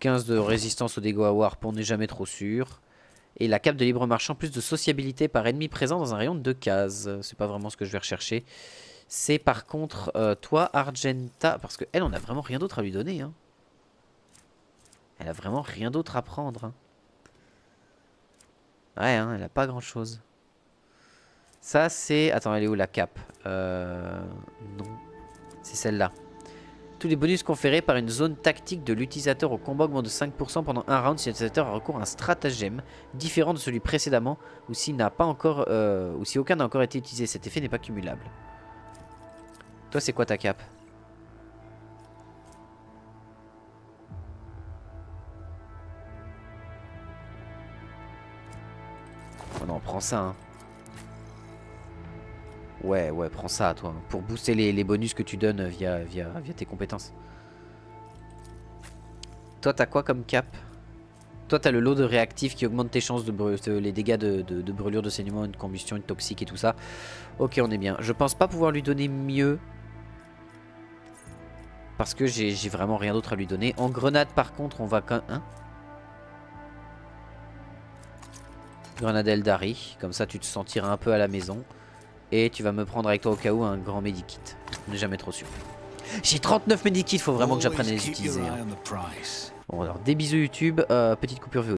15 de résistance aux dégâts à warp, on n'est jamais trop sûr. Et la cape de libre marchand, plus de sociabilité par ennemi présent dans un rayon de 2 cases. C'est pas vraiment ce que je vais rechercher. c'est par contre toi, Argenta. Parce que elle, on a vraiment rien d'autre à lui donner. Hein. Elle a vraiment rien d'autre à prendre. Hein. Ouais, hein, elle a pas grand chose. Ça, c'est... Attends, elle est où la cape? Non. C'est celle-là. Tous les bonus conférés par une zone tactique de l'utilisateur au combat augmentent de 5% pendant un round si l'utilisateur a recours à un stratagème différent de celui précédemment ou s'il n'a pas encore ou si aucun n'a encore été utilisé. Cet effet n'est pas cumulable. Toi, c'est quoi ta cape? Oh non, prends ça. Hein. Ouais, prends ça, toi. Pour booster les bonus que tu donnes via tes compétences. Toi, t'as quoi comme cap? Toi, t'as le lot de réactifs qui augmente tes chances les dégâts de brûlure, de saignement, de combustion, de toxique et tout ça. Ok, on est bien. Je pense pas pouvoir lui donner mieux. Parce que j'ai vraiment rien d'autre à lui donner. En grenade, par contre, on va quand même... Hein, grenade Eldari. Comme ça, tu te sentiras un peu à la maison. Et tu vas me prendre avec toi au cas où un grand medikit. On n'est jamais trop sûr. J'ai 39 medikits, faut vraiment que j'apprenne à les utiliser. Hein. Bon alors, des bisous YouTube, petite coupure VO.